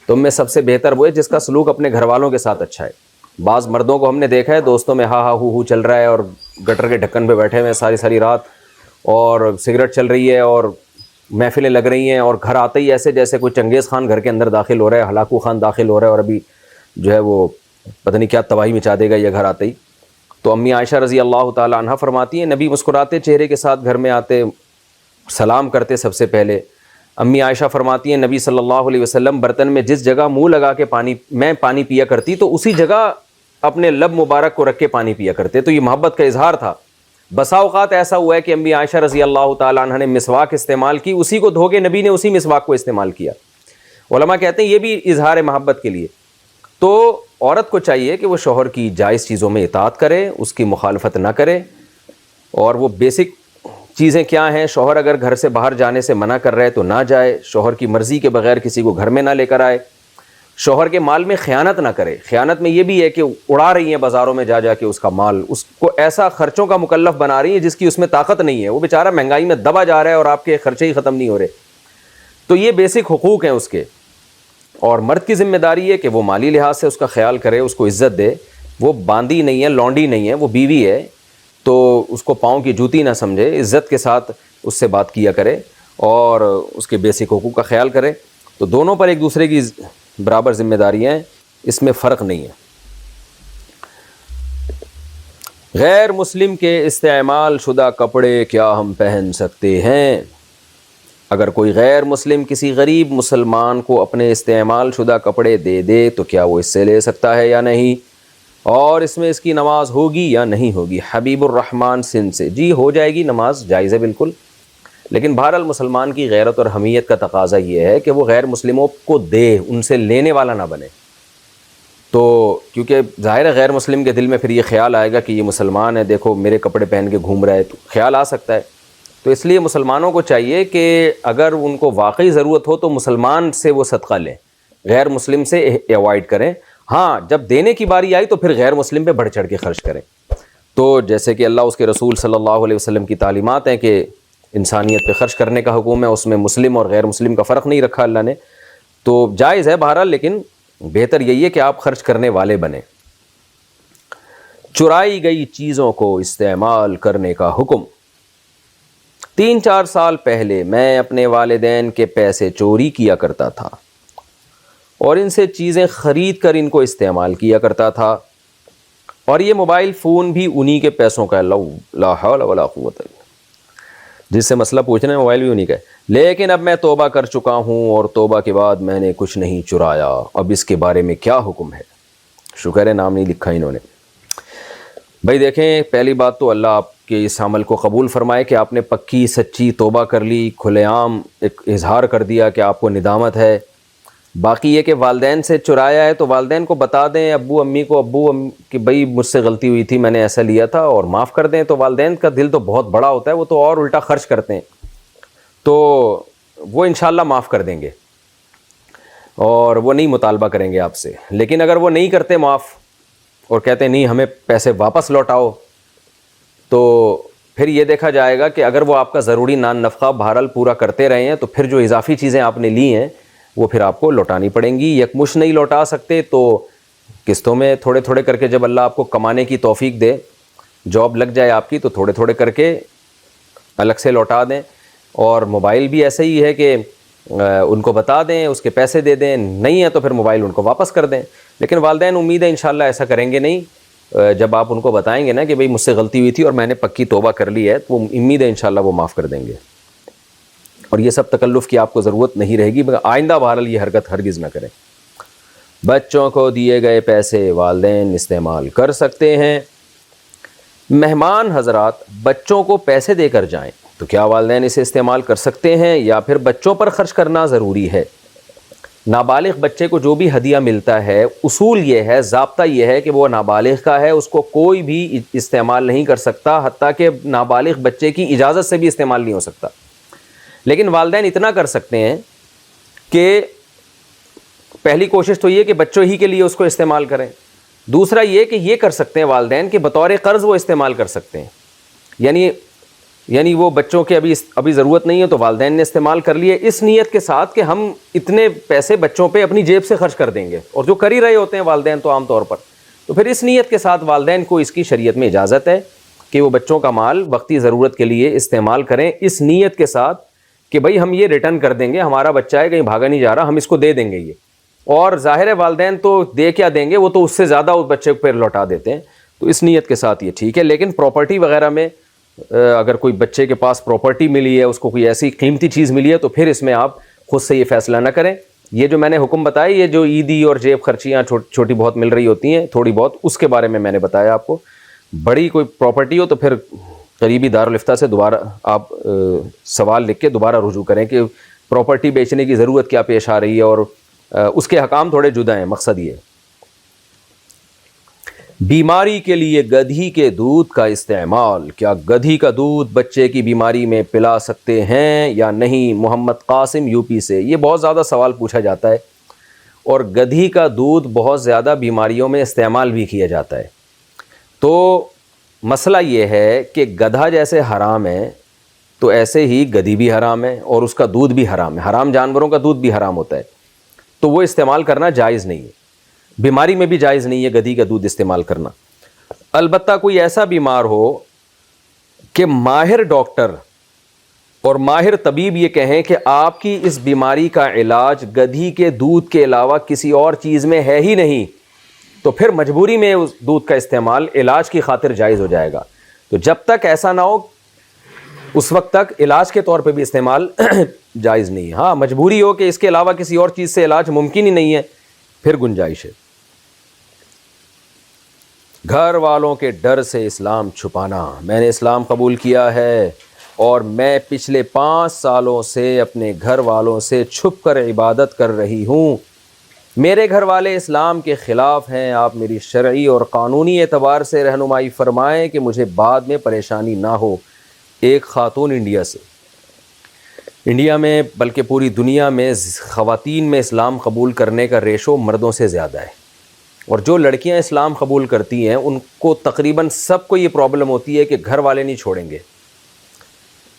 تم میں سب سے بہتر وہ ہے جس کا سلوک اپنے گھر والوں کے ساتھ اچھا ہے۔ بعض مردوں کو ہم نے دیکھا ہے دوستوں میں ہا ہا ہو چل رہا ہے اور گٹر کے ڈھکن پہ بیٹھے ہوئے ساری رات، اور سگریٹ چل رہی ہے اور محفلیں لگ رہی ہیں، اور گھر آتے ہی ایسے جیسے کوئی چنگیز خان گھر کے اندر داخل ہو رہا ہے، ہلاکو خان داخل ہو رہا ہے، اور ابھی جو ہے وہ پتہ نہیں کیا تباہی مچا دے گا یہ گھر آتے ہی۔ تو امی عائشہ رضی اللہ تعالی عنہ فرماتی ہیں نبی مسکراتے چہرے کے ساتھ گھر میں آتے، سلام کرتے سب سے پہلے۔ امی عائشہ فرماتی ہیں نبی صلی اللہ علیہ وسلم برتن میں جس جگہ منہ لگا کے پانی پیا کرتی تو اسی جگہ اپنے لب مبارک کو رکھ کے پانی پیا کرتے، تو یہ محبت کا اظہار تھا۔ بسا اوقات ایسا ہوا ہے کہ امی عائشہ رضی اللہ تعالی عنہ نے مسواک استعمال کی، اسی کو دھو کے نبی نے اسی مسواک کو استعمال کیا۔ علماء کہتے ہیں یہ بھی اظہار محبت کے لیے۔ تو عورت کو چاہیے کہ وہ شوہر کی جائز چیزوں میں اطاعت کرے، اس کی مخالفت نہ کرے، اور وہ بیسک چیزیں کیا ہیں، شوہر اگر گھر سے باہر جانے سے منع کر رہے تو نہ جائے، شوہر کی مرضی کے بغیر کسی کو گھر میں نہ لے کر آئے، شوہر کے مال میں خیانت نہ کرے۔ خیانت میں یہ بھی ہے کہ اڑا رہی ہیں بازاروں میں جا کے اس کا مال، اس کو ایسا خرچوں کا مکلف بنا رہی ہیں جس کی اس میں طاقت نہیں ہے، وہ بیچارہ مہنگائی میں دبا جا رہا ہے اور آپ کے خرچے ہی ختم نہیں ہو رہے۔ تو یہ بیسک حقوق ہیں اس کے، اور مرد کی ذمہ داری ہے کہ وہ مالی لحاظ سے اس کا خیال کرے، اس کو عزت دے۔ وہ باندی نہیں ہے، لونڈی نہیں ہے، وہ بیوی ہے، تو اس کو پاؤں کی جوتی نہ سمجھے، عزت کے ساتھ اس سے بات کیا کرے اور اس کے بیسک حقوق کا خیال کرے۔ تو دونوں پر ایک دوسرے کی برابر ذمہ داریاں ہیں، اس میں فرق نہیں ہے۔ غیر مسلم کے استعمال شدہ کپڑے کیا ہم پہن سکتے ہیں؟ اگر کوئی غیر مسلم کسی غریب مسلمان کو اپنے استعمال شدہ کپڑے دے دے تو کیا وہ اس سے لے سکتا ہے یا نہیں، اور اس میں اس کی نماز ہوگی یا نہیں ہوگی؟ حبیب الرحمن سندھ سے۔ جی ہو جائے گی، نماز جائز ہے بالکل، لیکن بہرحال مسلمان کی غیرت اور حمیت کا تقاضا یہ ہے کہ وہ غیر مسلموں کو دے، ان سے لینے والا نہ بنے۔ تو کیونکہ ظاہر ہے غیر مسلم کے دل میں پھر یہ خیال آئے گا کہ یہ مسلمان ہے، دیکھو میرے کپڑے پہن کے گھوم رہا ہے، تو خیال آ سکتا ہے۔ تو اس لیے مسلمانوں کو چاہیے کہ اگر ان کو واقعی ضرورت ہو تو مسلمان سے وہ صدقہ لیں، غیر مسلم سے ایوائڈ کریں۔ ہاں جب دینے کی باری آئی تو پھر غیر مسلم پہ بڑھ چڑھ کے خرچ کریں۔ تو جیسے کہ اللہ اس کے رسول صلی اللہ علیہ وسلم کی تعلیمات ہیں کہ انسانیت پہ خرچ کرنے کا حکم ہے، اس میں مسلم اور غیر مسلم کا فرق نہیں رکھا اللہ نے، تو جائز ہے بہرحال، لیکن بہتر یہی ہے کہ آپ خرچ کرنے والے بنیں۔ چرائی گئی چیزوں کو استعمال کرنے کا حکم۔ 3-4 سال پہلے میں اپنے والدین کے پیسے چوری کیا کرتا تھا اور ان سے چیزیں خرید کر ان کو استعمال کیا کرتا تھا، اور یہ موبائل فون بھی انہی کے پیسوں کا ہے۔ لا حول ولا قوت الا باللہ، جس سے مسئلہ پوچھنا ہے موبائل بھی انہی کا ہے۔ لیکن اب میں توبہ کر چکا ہوں اور توبہ کے بعد میں نے کچھ نہیں چرایا، اب اس کے بارے میں کیا حکم ہے؟ شکر ہے نام نہیں لکھا انہوں نے۔ بھائی دیکھیں، پہلی بات تو اللہ آپ کے اس عمل کو قبول فرمائے کہ آپ نے پکی سچی توبہ کر لی، کھلے عام ایک اظہار کر دیا کہ آپ کو ندامت ہے۔ باقی یہ کہ والدین سے چرایا ہے تو والدین کو بتا دیں، ابو امی کو، کہ بھائی مجھ سے غلطی ہوئی تھی، میں نے ایسا لیا تھا اور معاف کر دیں۔ تو والدین کا دل تو بہت بڑا ہوتا ہے، وہ تو اور الٹا خرچ کرتے ہیں، تو وہ انشاءاللہ معاف کر دیں گے اور وہ نہیں مطالبہ کریں گے آپ سے۔ لیکن اگر وہ نہیں کرتے معاف اور کہتے ہیں نہیں ہمیں پیسے واپس لوٹاؤ، تو پھر یہ دیکھا جائے گا کہ اگر وہ آپ کا ضروری نان نفقہ بہرحال پورا کرتے رہے ہیں تو پھر جو اضافی چیزیں آپ نے لی ہیں وہ پھر آپ کو لوٹانی پڑیں گی۔ یکمشت نہیں لوٹا سکتے تو قسطوں میں تھوڑے تھوڑے کر کے، جب اللہ آپ کو کمانے کی توفیق دے، جاب لگ جائے آپ کی، تو تھوڑے تھوڑے کر کے الگ سے لوٹا دیں۔ اور موبائل بھی ایسے ہی ہے کہ ان کو بتا دیں، اس کے پیسے دے دیں، نہیں ہے تو پھر موبائل ان کو واپس کر دیں۔ لیکن والدین امید ہے انشاءاللہ ایسا کریں گے نہیں، جب آپ ان کو بتائیں گے نا کہ بھئی مجھ سے غلطی ہوئی تھی اور میں نے پکی توبہ کر لی ہے، تو وہ امید ہے انشاءاللہ وہ معاف کر دیں گے، اور یہ سب تکلف کی آپ کو ضرورت نہیں رہے گی، مگر آئندہ بہرحال یہ حرکت ہرگز نہ کریں۔ بچوں کو دیے گئے پیسے والدین استعمال کر سکتے ہیں۔ مہمان حضرات بچوں کو پیسے دے کر جائیں تو کیا والدین اسے استعمال کر سکتے ہیں یا پھر بچوں پر خرچ کرنا ضروری ہے؟ نابالغ بچے کو جو بھی ہدیہ ملتا ہے، اصول یہ ہے، ضابطہ یہ ہے کہ وہ نابالغ کا ہے، اس کو کوئی بھی استعمال نہیں کر سکتا، حتیٰ کہ نابالغ بچے کی اجازت سے بھی استعمال نہیں ہو سکتا۔ لیکن والدین اتنا کر سکتے ہیں کہ پہلی کوشش تو یہ کہ بچوں ہی کے لیے اس کو استعمال کریں، دوسرا یہ کہ یہ کر سکتے ہیں والدین کہ بطور قرض وہ استعمال کر سکتے ہیں، یعنی وہ بچوں کے ابھی ضرورت نہیں ہے تو والدین نے استعمال کر لیے، اس نیت کے ساتھ کہ ہم اتنے پیسے بچوں پہ اپنی جیب سے خرچ کر دیں گے، اور جو کر ہی رہے ہوتے ہیں والدین تو عام طور پر، تو پھر اس نیت کے ساتھ والدین کو اس کی شریعت میں اجازت ہے کہ وہ بچوں کا مال وقتی ضرورت کے لیے استعمال کریں، اس نیت کے ساتھ کہ بھئی ہم یہ ریٹرن کر دیں گے، ہمارا بچہ ہے کہیں بھاگا نہیں جا رہا، ہم اس کو دے دیں گے یہ۔ اور ظاہر ہے والدین تو دے کیا دیں گے، وہ تو اس سے زیادہ اس بچے کو پھر لوٹا دیتے ہیں، تو اس نیت کے ساتھ یہ ٹھیک ہے۔ لیکن پراپرٹی وغیرہ میں اگر کوئی بچے کے پاس پراپرٹی ملی ہے، اس کو کوئی ایسی قیمتی چیز ملی ہے، تو پھر اس میں آپ خود سے یہ فیصلہ نہ کریں۔ یہ جو میں نے حکم بتایا، یہ جو عیدی اور جیب خرچیاں چھوٹی بہت مل رہی ہوتی ہیں، تھوڑی بہت، اس کے بارے میں نے بتایا آپ کو۔ بڑی کوئی پراپرٹی ہو تو پھر قریبی دارالفتہ سے دوبارہ آپ سوال لکھ کے دوبارہ رجوع کریں کہ پراپرٹی بیچنے کی ضرورت کیا پیش آ رہی ہے، اور اس کے حکام تھوڑے جدا ہیں، مقصد یہ ہے۔ بیماری کے لیے گدھی کے دودھ کا استعمال، کیا گدھی کا دودھ بچے کی بیماری میں پلا سکتے ہیں یا نہیں؟ محمد قاسم یو پی سے۔ یہ بہت زیادہ سوال پوچھا جاتا ہے، اور گدھی کا دودھ بہت زیادہ بیماریوں میں استعمال بھی کیا جاتا ہے۔ تو مسئلہ یہ ہے کہ گدھا جیسے حرام ہے تو ایسے ہی گدھی بھی حرام ہے، اور اس کا دودھ بھی حرام ہے، حرام جانوروں کا دودھ بھی حرام ہوتا ہے، تو وہ استعمال کرنا جائز نہیں ہے، بیماری میں بھی جائز نہیں ہے گدھی کا دودھ استعمال کرنا۔ البتہ کوئی ایسا بیمار ہو کہ ماہر ڈاکٹر اور ماہر طبیب یہ کہیں کہ آپ کی اس بیماری کا علاج گدھی کے دودھ کے علاوہ کسی اور چیز میں ہے ہی نہیں، تو پھر مجبوری میں اس دودھ کا استعمال علاج کی خاطر جائز ہو جائے گا۔ تو جب تک ایسا نہ ہو اس وقت تک علاج کے طور پہ بھی استعمال جائز نہیں ہے۔ ہاں مجبوری ہو کہ اس کے علاوہ کسی اور چیز سے علاج ممکن ہی نہیں ہے، پھر گنجائش ہے۔ گھر والوں کے ڈر سے اسلام چھپانا۔ میں نے اسلام قبول کیا ہے اور میں پچھلے 5 سالوں سے اپنے گھر والوں سے چھپ کر عبادت کر رہی ہوں۔ میرے گھر والے اسلام کے خلاف ہیں۔ آپ میری شرعی اور قانونی اعتبار سے رہنمائی فرمائیں کہ مجھے بعد میں پریشانی نہ ہو۔ ایک خاتون انڈیا میں بلکہ پوری دنیا میں خواتین میں اسلام قبول کرنے کا ریشو مردوں سے زیادہ ہے، اور جو لڑکیاں اسلام قبول کرتی ہیں ان کو تقریباً سب کو یہ پرابلم ہوتی ہے کہ گھر والے نہیں چھوڑیں گے،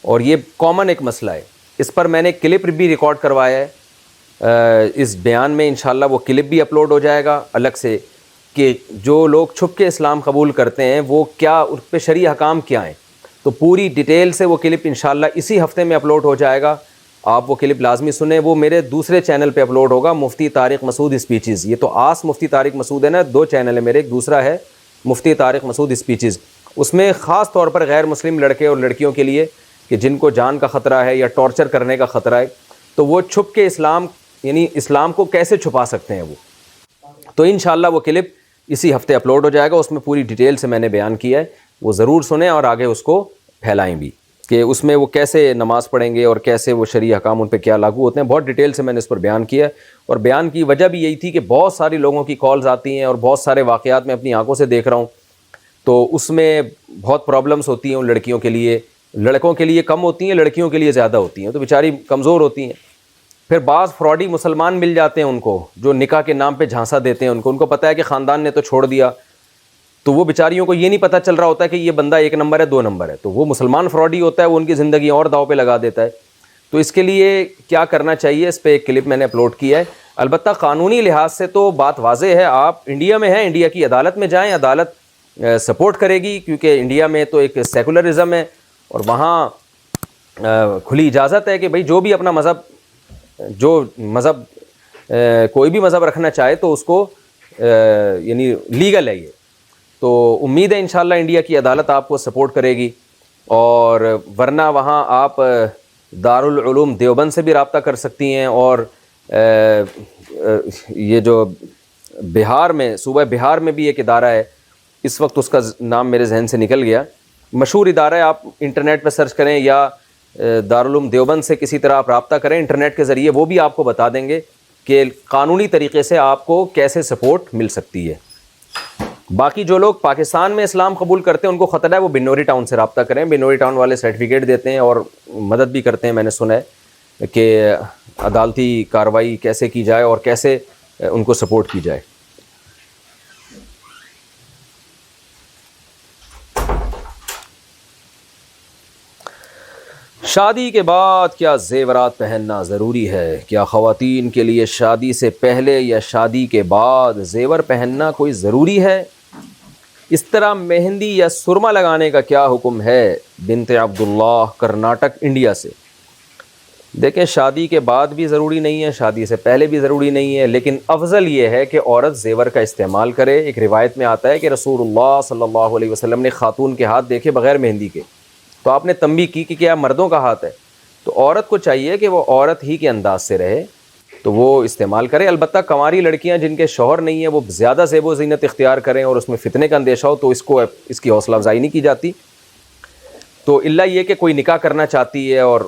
اور یہ کامن ایک مسئلہ ہے۔ اس پر میں نے کلپ بھی ریکارڈ کروایا ہے، اس بیان میں انشاءاللہ وہ کلپ بھی اپلوڈ ہو جائے گا الگ سے، کہ جو لوگ چھپ کے اسلام قبول کرتے ہیں وہ کیا، ان پہ شرعی احکام کیا ہیں، تو پوری ڈیٹیل سے وہ کلپ انشاءاللہ اسی ہفتے میں اپلوڈ ہو جائے گا۔ آپ وہ کلپ لازمی سنیں، وہ میرے دوسرے چینل پہ اپلوڈ ہوگا، مفتی طارق مسعود اسپیچز۔ یہ تو آس مفتی طارق مسعود ہے نا، 2 چینل ہے میرے، ایک دوسرا ہے مفتی طارق مسعود اسپیچز۔ اس میں خاص طور پر غیر مسلم لڑکے اور لڑکیوں کے لیے کہ جن کو جان کا خطرہ ہے یا ٹارچر کرنے کا خطرہ ہے، تو وہ چھپ کے اسلام، یعنی اسلام کو کیسے چھپا سکتے ہیں وہ، تو انشاءاللہ وہ کلپ اسی ہفتے اپلوڈ ہو جائے گا۔ اس میں پوری ڈیٹیل سے میں نے بیان کیا ہے، وہ ضرور سنیں اور آگے اس کو پھیلائیں بھی، کہ اس میں وہ کیسے نماز پڑھیں گے اور کیسے وہ شرعی احکام ان پہ کیا لاگو ہوتے ہیں۔ بہت ڈیٹیل سے میں نے اس پر بیان کیا ہے، اور بیان کی وجہ بھی یہی تھی کہ بہت ساری لوگوں کی کالز آتی ہیں اور بہت سارے واقعات میں اپنی آنکھوں سے دیکھ رہا ہوں، تو اس میں بہت پرابلمس ہوتی ہیں ان لڑکیوں کے لیے۔ لڑکوں کے لیے کم ہوتی ہیں، لڑکیوں کے لیے زیادہ ہوتی ہیں، تو بیچاری کمزور ہوتی ہیں۔ پھر بعض فراڈی مسلمان مل جاتے ہیں ان کو، جو نکاح کے نام پہ جھانسا دیتے ہیں ان کو پتہ ہے کہ خاندان نے تو چھوڑ دیا، تو وہ بیچاریوں کو یہ نہیں پتہ چل رہا ہوتا ہے کہ یہ بندہ 1 نمبر ہے 2 نمبر ہے، تو وہ مسلمان فراڈی ہوتا ہے، وہ ان کی زندگی اور داؤ پہ لگا دیتا ہے۔ تو اس کے لیے کیا کرنا چاہیے، اس پہ ایک کلپ میں نے اپلوڈ کیا ہے۔ البتہ قانونی لحاظ سے تو بات واضح ہے، آپ انڈیا میں ہیں، انڈیا کی عدالت میں جائیں، عدالت سپورٹ کرے گی، کیونکہ انڈیا میں تو ایک سیکولرزم ہے اور وہاں کھلی اجازت ہے کہ بھئی جو بھی اپنا مذہب کوئی بھی مذہب رکھنا چاہے تو اس کو یعنی لیگل ہے یہ، تو امید ہے انشاءاللہ انڈیا کی عدالت آپ کو سپورٹ کرے گی۔ اور ورنہ وہاں آپ دارالعلوم دیوبند سے بھی رابطہ کر سکتی ہیں، اور یہ جو بہار میں، صوبہ بہار میں بھی ایک ادارہ ہے، اس وقت اس کا نام میرے ذہن سے نکل گیا، مشہور ادارہ ہے، آپ انٹرنیٹ پہ سرچ کریں یا دارالعلوم دیوبند سے کسی طرح آپ رابطہ کریں انٹرنیٹ کے ذریعے، وہ بھی آپ کو بتا دیں گے کہ قانونی طریقے سے آپ کو کیسے سپورٹ مل سکتی ہے۔ باقی جو لوگ پاکستان میں اسلام قبول کرتے ہیں ان کو خطرہ ہے، وہ بنوری ٹاؤن سے رابطہ کریں، بنوری ٹاؤن والے سرٹیفکیٹ دیتے ہیں اور مدد بھی کرتے ہیں۔ میں نے سنا ہے کہ عدالتی کارروائی کیسے کی جائے اور کیسے ان کو سپورٹ کی جائے۔ شادی کے بعد کیا زیورات پہننا ضروری ہے؟ کیا خواتین کے لیے شادی سے پہلے یا شادی کے بعد زیور پہننا کوئی ضروری ہے؟ اس طرح مہندی یا سرما لگانے کا کیا حکم ہے؟ بنت عبداللہ، کرناٹک، انڈیا سے۔ دیکھیں، شادی کے بعد بھی ضروری نہیں ہے، شادی سے پہلے بھی ضروری نہیں ہے، لیکن افضل یہ ہے کہ عورت زیور کا استعمال کرے۔ ایک روایت میں آتا ہے کہ رسول اللہ صلی اللہ علیہ وسلم نے خاتون کے ہاتھ دیکھے بغیر مہندی کے، تو آپ نے تنبیہ کی کہ کیا مردوں کا ہاتھ ہے، تو عورت کو چاہیے کہ وہ عورت ہی کے انداز سے رہے، تو وہ استعمال کرے۔ البتہ کنواری لڑکیاں جن کے شوہر نہیں ہیں وہ زیادہ زیب و زینت اختیار کریں اور اس میں فتنے کا اندیشہ ہو تو اس کی حوصلہ افزائی نہیں کی جاتی۔ تو الا یہ کہ کوئی نکاح کرنا چاہتی ہے اور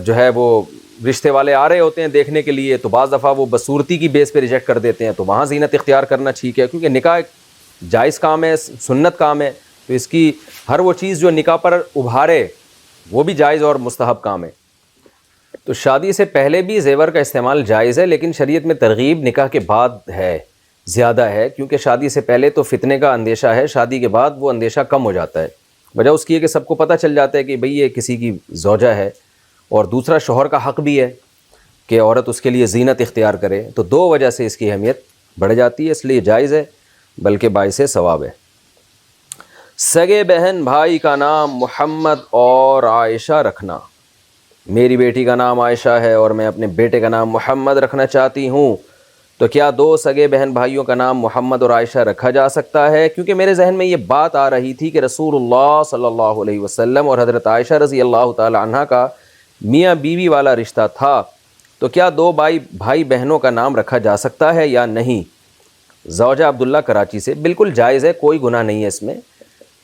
جو ہے وہ رشتے والے آ رہے ہوتے ہیں دیکھنے کے لیے، تو بعض دفعہ وہ بدصورتی کی بیس پہ ریجیکٹ کر دیتے ہیں، تو وہاں زینت اختیار کرنا ٹھیک ہے، کیونکہ نکاح ایک جائز کام ہے، سنت کام ہے، تو اس کی ہر وہ چیز جو نکاح پر ابھارے وہ بھی جائز اور مستحب کام ہے۔ تو شادی سے پہلے بھی زیور کا استعمال جائز ہے، لیکن شریعت میں ترغیب نکاح کے بعد ہے، زیادہ ہے، کیونکہ شادی سے پہلے تو فتنے کا اندیشہ ہے، شادی کے بعد وہ اندیشہ کم ہو جاتا ہے۔ وجہ اس کی ہے کہ سب کو پتہ چل جاتا ہے کہ بھئی یہ کسی کی زوجہ ہے، اور دوسرا شوہر کا حق بھی ہے کہ عورت اس کے لیے زینت اختیار کرے، تو 2 وجہ سے اس کی اہمیت بڑھ جاتی ہے، اس لیے جائز ہے، بلکہ باعث ثواب ہے۔ سگے بہن بھائی کا نام محمد اور عائشہ رکھنا۔ میری بیٹی کا نام عائشہ ہے اور میں اپنے بیٹے کا نام محمد رکھنا چاہتی ہوں، تو کیا دو سگے بہن بھائیوں کا نام محمد اور عائشہ رکھا جا سکتا ہے؟ کیونکہ میرے ذہن میں یہ بات آ رہی تھی کہ رسول اللہ صلی اللہ علیہ وسلم اور حضرت عائشہ رضی اللہ تعالی عنہ کا میاں بیوی والا رشتہ تھا، تو کیا دو بھائی بہنوں کا نام رکھا جا سکتا ہے یا نہیں؟ زوجہ عبداللہ کراچی سے، بالکل جائز ہے، کوئی گناہ نہیں ہے اس میں۔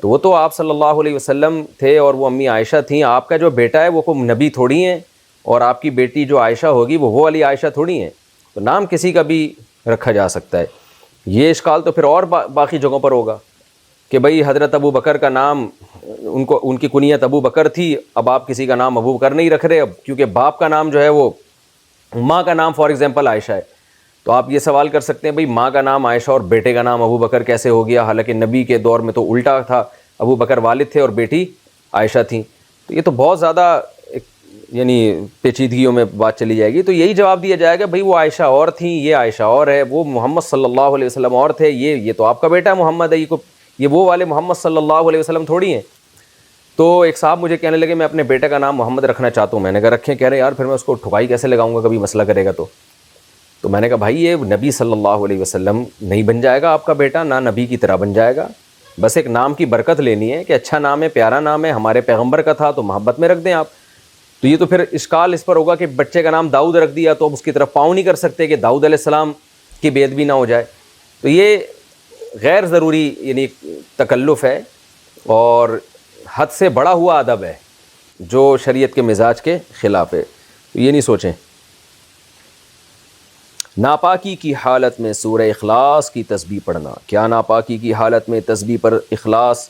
تو وہ تو آپ صلی اللہ علیہ وسلم تھے اور وہ امی عائشہ تھیں، آپ کا جو بیٹا ہے وہ کوئی نبی تھوڑی ہیں، اور آپ کی بیٹی جو عائشہ ہوگی وہ والی عائشہ تھوڑی ہیں، تو نام کسی کا بھی رکھا جا سکتا ہے۔ یہ اشکال تو پھر اور باقی جگہوں پر ہوگا کہ بھئی حضرت ابو بکر کا نام ان کی کنیت ابو بکر تھی، اب آپ کسی کا نام ابو بکر نہیں رکھ رہے، اب کیونکہ باپ کا نام جو ہے وہ، ماں کا نام فار ایگزامپل عائشہ ہے، تو آپ یہ سوال کر سکتے ہیں بھئی ماں کا نام عائشہ اور بیٹے کا نام ابو بکر کیسے ہو گیا، حالانکہ نبی کے دور میں تو الٹا تھا، ابو بکر والد تھے اور بیٹی عائشہ تھیں۔ تو یہ تو بہت زیادہ یعنی پیچیدگیوں میں بات چلی جائے گی، تو یہی جواب دیا جائے گا بھئی وہ عائشہ اور تھیں، یہ عائشہ اور ہے، وہ محمد صلی اللہ علیہ وسلم اور تھے، یہ تو آپ کا بیٹا محمد ہے، یہ وہ والے محمد صلی اللہ علیہ وسلم تھوڑی ہیں۔ تو ایک صاحب مجھے کہنے لگے میں اپنے بیٹے کا نام محمد رکھنا چاہتا ہوں، میں نے کہا رکھیں، کہہ رہے یار پھر میں اس کو ٹھکائی کیسے لگاؤں گا کبھی مسئلہ کرے گا تو میں نے کہا بھائی یہ نبی صلی اللہ علیہ وسلم نہیں بن جائے گا آپ کا بیٹا، نہ نبی کی طرح بن جائے گا، بس ایک نام کی برکت لینی ہے کہ اچھا نام ہے، پیارا نام ہے، ہمارے پیغمبر کا تھا تو محبت میں رکھ دیں آپ۔ تو یہ تو پھر اشکال اس پر ہوگا کہ بچے کا نام داؤد رکھ دیا تو اب اس کی طرف پاؤں نہیں کر سکتے کہ داؤد علیہ السلام کی بے ادبی نہ ہو جائے، تو یہ غیر ضروری یعنی تکلف ہے اور حد سے بڑا ہوا ادب ہے جو شریعت کے مزاج کے خلاف ہے، تو یہ نہیں سوچیں۔ ناپاکی کی حالت میں سورہ اخلاص کی تسبیح پڑھنا، کیا ناپاکی کی حالت میں تسبیح پر اخلاص،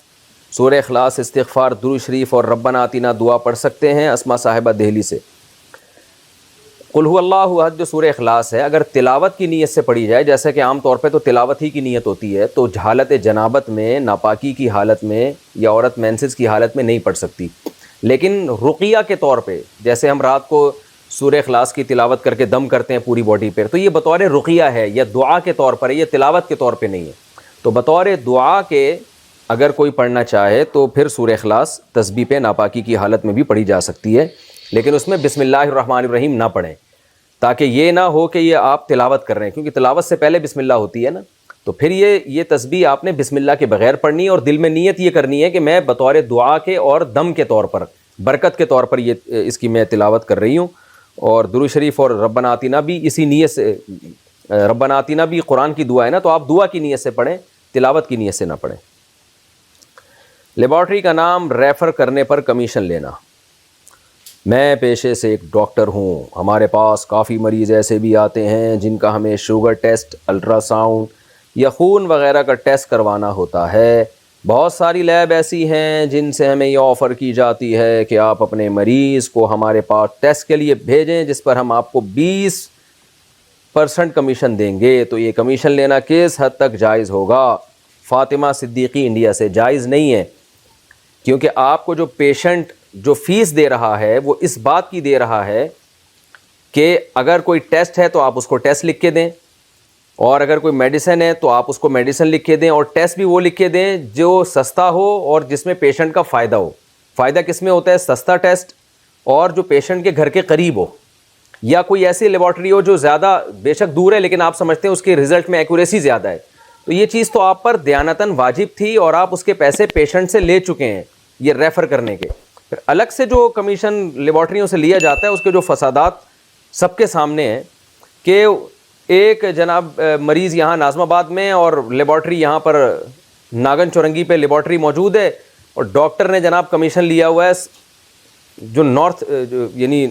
سورہ اخلاص، استغفار، درود شریف اور ربنا آتینا دعا پڑھ سکتے ہیں؟ اسما صاحبہ دہلی سے۔ قل هو اللہ احد جو سورہ اخلاص ہے، اگر تلاوت کی نیت سے پڑھی جائے، جیسے کہ عام طور پہ تو تلاوت ہی کی نیت ہوتی ہے، تو حالت جنابت میں، ناپاکی کی حالت میں یا عورت مینسز کی حالت میں نہیں پڑھ سکتی، لیکن رقیہ کے طور پہ جیسے ہم رات کو سورہ اخلاص کی تلاوت کر کے دم کرتے ہیں پوری باڈی پہ، تو یہ بطور رقیہ ہے یا دعا کے طور پر ہے، یہ تلاوت کے طور پہ نہیں ہے، تو بطور دعا کے اگر کوئی پڑھنا چاہے تو پھر سورہ اخلاص تسبیح پہ ناپاکی کی حالت میں بھی پڑھی جا سکتی ہے، لیکن اس میں بسم اللہ الرحمن الرحیم نہ پڑھیں، تاکہ یہ نہ ہو کہ یہ آپ تلاوت کر رہے ہیں، کیونکہ تلاوت سے پہلے بسم اللہ ہوتی ہے نا، تو پھر یہ تسبیح آپ نے بسم اللہ کے بغیر پڑھنی ہے اور دل میں نیت یہ کرنی ہے کہ میں بطور دعا کے اور دم کے طور پر، برکت کے طور پر اس کی میں تلاوت کر رہی ہوں، اور درود شریف اور ربنا آتینا بھی اسی نیت سے، ربنا آتینا بھی قرآن کی دعا ہے نا، تو آپ دعا کی نیت سے پڑھیں، تلاوت کی نیت سے نہ پڑھیں۔ لیبارٹری کا نام ریفر کرنے پر کمیشن لینا، میں پیشے سے ایک ڈاکٹر ہوں، ہمارے پاس کافی مریض ایسے بھی آتے ہیں جن کا ہمیں شوگر ٹیسٹ، الٹرا ساؤنڈ یا خون وغیرہ کا ٹیسٹ کروانا ہوتا ہے، بہت ساری لیب ایسی ہیں جن سے ہمیں یہ آفر کی جاتی ہے کہ آپ اپنے مریض کو ہمارے پاس ٹیسٹ کے لیے بھیجیں جس پر ہم آپ کو 20% کمیشن دیں گے، تو یہ کمیشن لینا کس حد تک جائز ہوگا؟ فاطمہ صدیقی انڈیا سے، جائز نہیں ہے، کیونکہ آپ کو جو پیشنٹ جو فیس دے رہا ہے وہ اس بات کی دے رہا ہے کہ اگر کوئی ٹیسٹ ہے تو آپ اس کو ٹیسٹ لکھ کے دیں، اور اگر کوئی میڈیسن ہے تو آپ اس کو میڈیسن لکھ کے دیں، اور ٹیسٹ بھی وہ لکھ کے دیں جو سستا ہو اور جس میں پیشنٹ کا فائدہ ہو۔ فائدہ کس میں ہوتا ہے؟ سستا ٹیسٹ اور جو پیشنٹ کے گھر کے قریب ہو، یا کوئی ایسی لیبارٹری ہو جو زیادہ بے شک دور ہے لیکن آپ سمجھتے ہیں اس کے رزلٹ میں ایکوریسی زیادہ ہے، تو یہ چیز تو آپ پر دیانتاً واجب تھی اور آپ اس کے پیسے پیشنٹ سے لے چکے ہیں یہ ریفر کرنے کے۔ پھر الگ سے جو کمیشن لیبارٹریوں سے لیا جاتا ہے اس کے جو فسادات سب کے سامنے ہیں کہ ایک جناب مریض یہاں ناظم آباد میں اور لیبارٹری یہاں پر ناگن چورنگی پہ لیبارٹری موجود ہے، اور ڈاکٹر نے جناب کمیشن لیا ہوا ہے جو نارتھ یعنی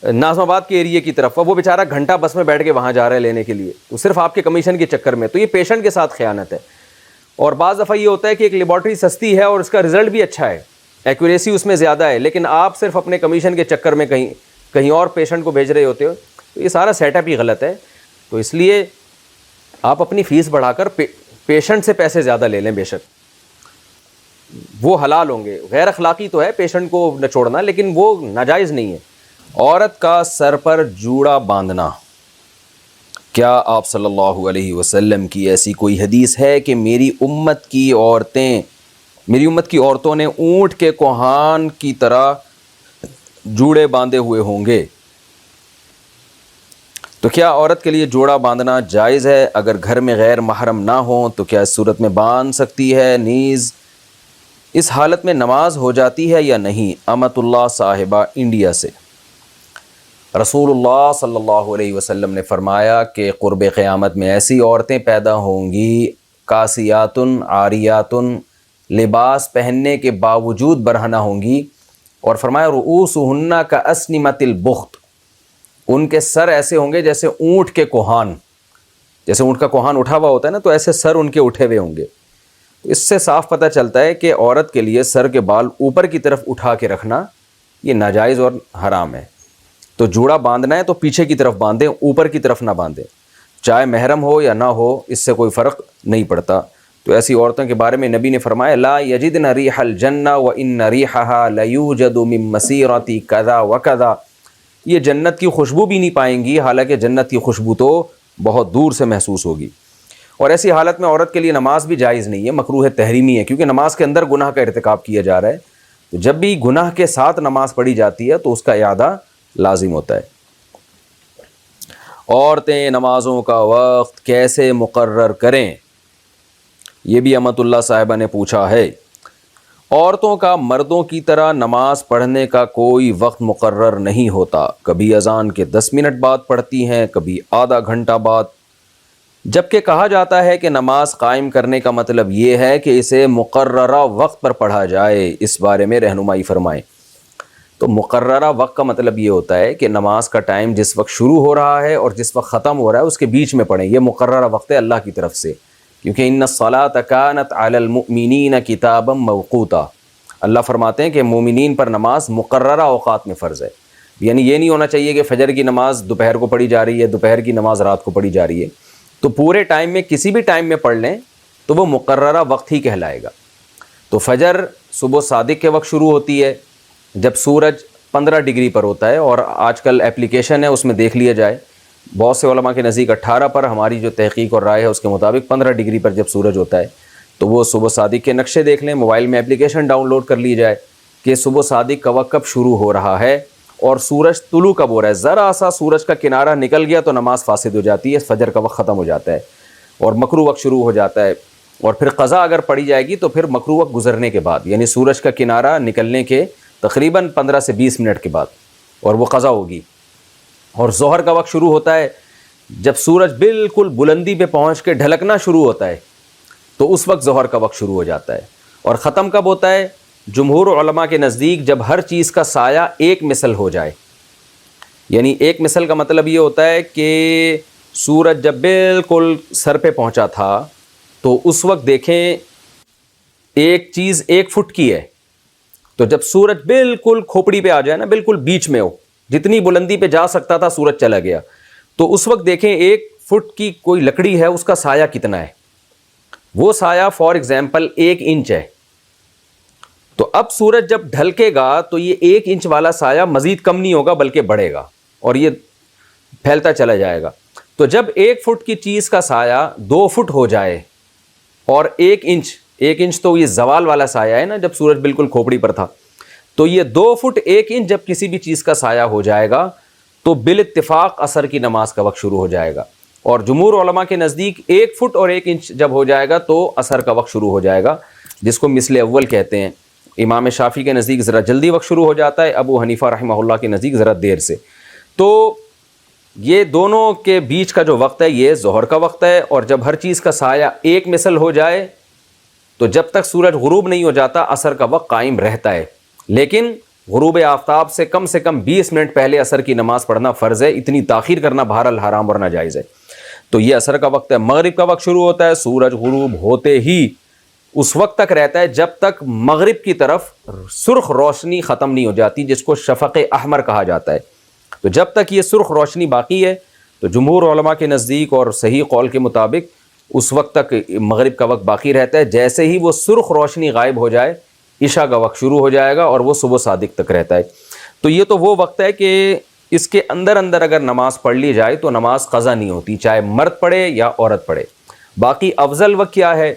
ناظم آباد کے ایریے کی طرف، وہ بیچارہ گھنٹہ بس میں بیٹھ کے وہاں جا رہا ہے لینے کے لیے، تو صرف آپ کے کمیشن کے چکر میں، تو یہ پیشنٹ کے ساتھ خیانت ہے۔ اور بعض دفعہ یہ ہوتا ہے کہ ایک لیبارٹری سستی ہے اور اس کا رزلٹ بھی اچھا ہے، ایکوریسی اس میں زیادہ ہے، لیکن آپ صرف اپنے کمیشن کے چکر میں کہیں اور پیشنٹ کو بھیج رہے ہوتے ہو، تو یہ سارا سیٹ اپ ہی غلط ہے۔ تو اس لیے آپ اپنی فیس بڑھا کر پیشنٹ سے پیسے زیادہ لے لیں، بے شک وہ حلال ہوں گے، غیر اخلاقی تو ہے پیشنٹ کو نچوڑنا لیکن وہ ناجائز نہیں ہے۔ عورت کا سر پر جوڑا باندھنا، کیا آپ صلی اللہ علیہ وسلم کی ایسی کوئی حدیث ہے کہ میری امت کی عورتوں نے اونٹ کے کوہان کی طرح جوڑے باندھے ہوئے ہوں گے۔ تو کیا عورت کے لیے جوڑا باندھنا جائز ہے؟ اگر گھر میں غیر محرم نہ ہوں تو کیا اس صورت میں باندھ سکتی ہے؟ نیز اس حالت میں نماز ہو جاتی ہے یا نہیں؟ امت اللہ صاحبہ انڈیا سے۔ رسول اللہ صلی اللہ علیہ وسلم نے فرمایا کہ قرب قیامت میں ایسی عورتیں پیدا ہوں گی کاسیاتن عاریاتن، لباس پہننے کے باوجود برہنہ ہوں گی، اور فرمایا رؤوسہن کاسنمۃ البخت، ان کے سر ایسے ہوں گے جیسے اونٹ کے کوہان، جیسے اونٹ کا کوہان اٹھا ہوا ہوتا ہے نا، تو ایسے سر ان کے اٹھے ہوئے ہوں گے۔ اس سے صاف پتہ چلتا ہے کہ عورت کے لیے سر کے بال اوپر کی طرف اٹھا کے رکھنا یہ ناجائز اور حرام ہے۔ تو جوڑا باندھنا ہے تو پیچھے کی طرف باندھیں، اوپر کی طرف نہ باندھیں، چاہے محرم ہو یا نہ ہو، اس سے کوئی فرق نہیں پڑتا۔ تو ایسی عورتوں کے بارے میں نبی نے فرمایا لا یجدن ریح الجنہ وان ریحها لیوجد من مسیرۃ کذا وکذا، یہ جنت کی خوشبو بھی نہیں پائیں گی، حالانکہ جنت کی خوشبو تو بہت دور سے محسوس ہوگی۔ اور ایسی حالت میں عورت کے لیے نماز بھی جائز نہیں ہے، مکروہ تحریمی ہے، کیونکہ نماز کے اندر گناہ کا ارتکاب کیا جا رہا ہے۔ تو جب بھی گناہ کے ساتھ نماز پڑھی جاتی ہے تو اس کا اعادہ لازم ہوتا ہے۔ عورتیں نمازوں کا وقت کیسے مقرر کریں؟ یہ بھی امت اللہ صاحبہ نے پوچھا ہے۔ عورتوں کا مردوں کی طرح نماز پڑھنے کا کوئی وقت مقرر نہیں ہوتا، کبھی اذان کے 10 منٹ بعد پڑھتی ہیں، کبھی آدھا گھنٹہ بعد، جبکہ کہا جاتا ہے کہ نماز قائم کرنے کا مطلب یہ ہے کہ اسے مقررہ وقت پر پڑھا جائے۔ اس بارے میں رہنمائی فرمائیں۔ تو مقررہ وقت کا مطلب یہ ہوتا ہے کہ نماز کا ٹائم جس وقت شروع ہو رہا ہے اور جس وقت ختم ہو رہا ہے اس کے بیچ میں پڑھیں، یہ مقررہ وقت ہے اللہ کی طرف سے، کیونکہ ان الصلاۃ کانت علی المؤمنین کتابا موقوتا، اللہ فرماتے ہیں کہ مومنین پر نماز مقررہ اوقات میں فرض ہے۔ یعنی یہ نہیں ہونا چاہیے کہ فجر کی نماز دوپہر کو پڑھی جا رہی ہے، دوپہر کی نماز رات کو پڑھی جا رہی ہے، تو پورے ٹائم میں کسی بھی ٹائم میں پڑھ لیں تو وہ مقررہ وقت ہی کہلائے گا۔ تو فجر صبح صادق کے وقت شروع ہوتی ہے جب سورج 15 ڈگری پر ہوتا ہے، اور آج کل اپلیکیشن ہے اس میں دیکھ لیا جائے، بہت سے علماء کے نزدیک 18 پر، ہماری جو تحقیق اور رائے ہے اس کے مطابق 15 ڈگری پر جب سورج ہوتا ہے تو وہ صبح صادق کے نقشے دیکھ لیں، موبائل میں اپلیکیشن ڈاؤن لوڈ کر لی جائے کہ صبح صادق کا وقت کب شروع ہو رہا ہے اور سورج طلوع کب ہو رہا ہے۔ ذرا سا سورج کا کنارہ نکل گیا تو نماز فاسد ہو جاتی ہے، فجر کا وقت ختم ہو جاتا ہے اور مکروہ وقت شروع ہو جاتا ہے۔ اور پھر قضا اگر پڑھی جائے گی تو پھر مکروہ وقت گزرنے کے بعد، یعنی سورج کا کنارہ نکلنے کے تقریباً 15 سے 20 منٹ کے بعد، اور وہ قضا ہوگی۔ اور ظہر کا وقت شروع ہوتا ہے جب سورج بالکل بلندی پہ پہنچ کے ڈھلکنا شروع ہوتا ہے، تو اس وقت ظہر کا وقت شروع ہو جاتا ہے۔ اور ختم کب ہوتا ہے؟ جمہور علماء کے نزدیک جب ہر چیز کا سایہ ایک مثل ہو جائے، یعنی ایک مثل کا مطلب یہ ہوتا ہے کہ سورج جب بالکل سر پہ پہنچا تھا تو اس وقت دیکھیں ایک چیز 1 فٹ کی ہے، تو جب سورج بالکل کھوپڑی پہ آ جائے نا، بالکل بیچ میں ہو، جتنی بلندی پہ جا سکتا تھا سورج چلا گیا، تو اس وقت دیکھیں 1 فٹ کی کوئی لکڑی ہے، اس کا سایہ کتنا ہے؟ وہ سایہ فار ایگزامپل 1 انچ ہے۔ تو اب سورج جب ڈھلکے گا تو یہ 1 انچ والا سایہ مزید کم نہیں ہوگا بلکہ بڑھے گا اور یہ پھیلتا چلا جائے گا۔ تو جب 1 فٹ کی چیز کا سایہ 2 فٹ ہو جائے اور 1 انچ تو یہ زوال والا سایہ ہے نا، جب سورج بالکل کھوپڑی پر تھا، تو یہ 2 فٹ 1 انچ جب کسی بھی چیز کا سایہ ہو جائے گا تو بالاتفاق عصر کی نماز کا وقت شروع ہو جائے گا۔ اور جمہور علماء کے نزدیک 1 فٹ اور 1 انچ جب ہو جائے گا تو عصر کا وقت شروع ہو جائے گا، جس کو مثل اول کہتے ہیں۔ امام شافعی کے نزدیک ذرا جلدی وقت شروع ہو جاتا ہے، ابو حنیفہ رحمہ اللہ کے نزدیک ذرا دیر سے۔ تو یہ دونوں کے بیچ کا جو وقت ہے یہ ظہر کا وقت ہے، اور جب ہر چیز کا سایہ ایک مثل ہو جائے تو جب تک سورج غروب نہیں ہو جاتا عصر کا وقت قائم رہتا ہے، لیکن غروب آفتاب سے کم 20 منٹ پہلے عصر کی نماز پڑھنا فرض ہے، اتنی تاخیر کرنا بہرحال حرام اور ناجائز ہے۔ تو یہ عصر کا وقت ہے۔ مغرب کا وقت شروع ہوتا ہے سورج غروب ہوتے ہی، اس وقت تک رہتا ہے جب تک مغرب کی طرف سرخ روشنی ختم نہیں ہو جاتی، جس کو شفق احمر کہا جاتا ہے۔ تو جب تک یہ سرخ روشنی باقی ہے تو جمہور علماء کے نزدیک اور صحیح قول کے مطابق اس وقت تک مغرب کا وقت باقی رہتا ہے۔ جیسے ہی وہ سرخ روشنی غائب ہو جائے عشاء کا وقت شروع ہو جائے گا اور وہ صبح صادق تک رہتا ہے۔ تو یہ تو وہ وقت ہے کہ اس کے اندر اگر نماز پڑھ لی جائے تو نماز قضا نہیں ہوتی، چاہے مرد پڑھے یا عورت پڑھے۔ باقی افضل وقت کیا ہے؟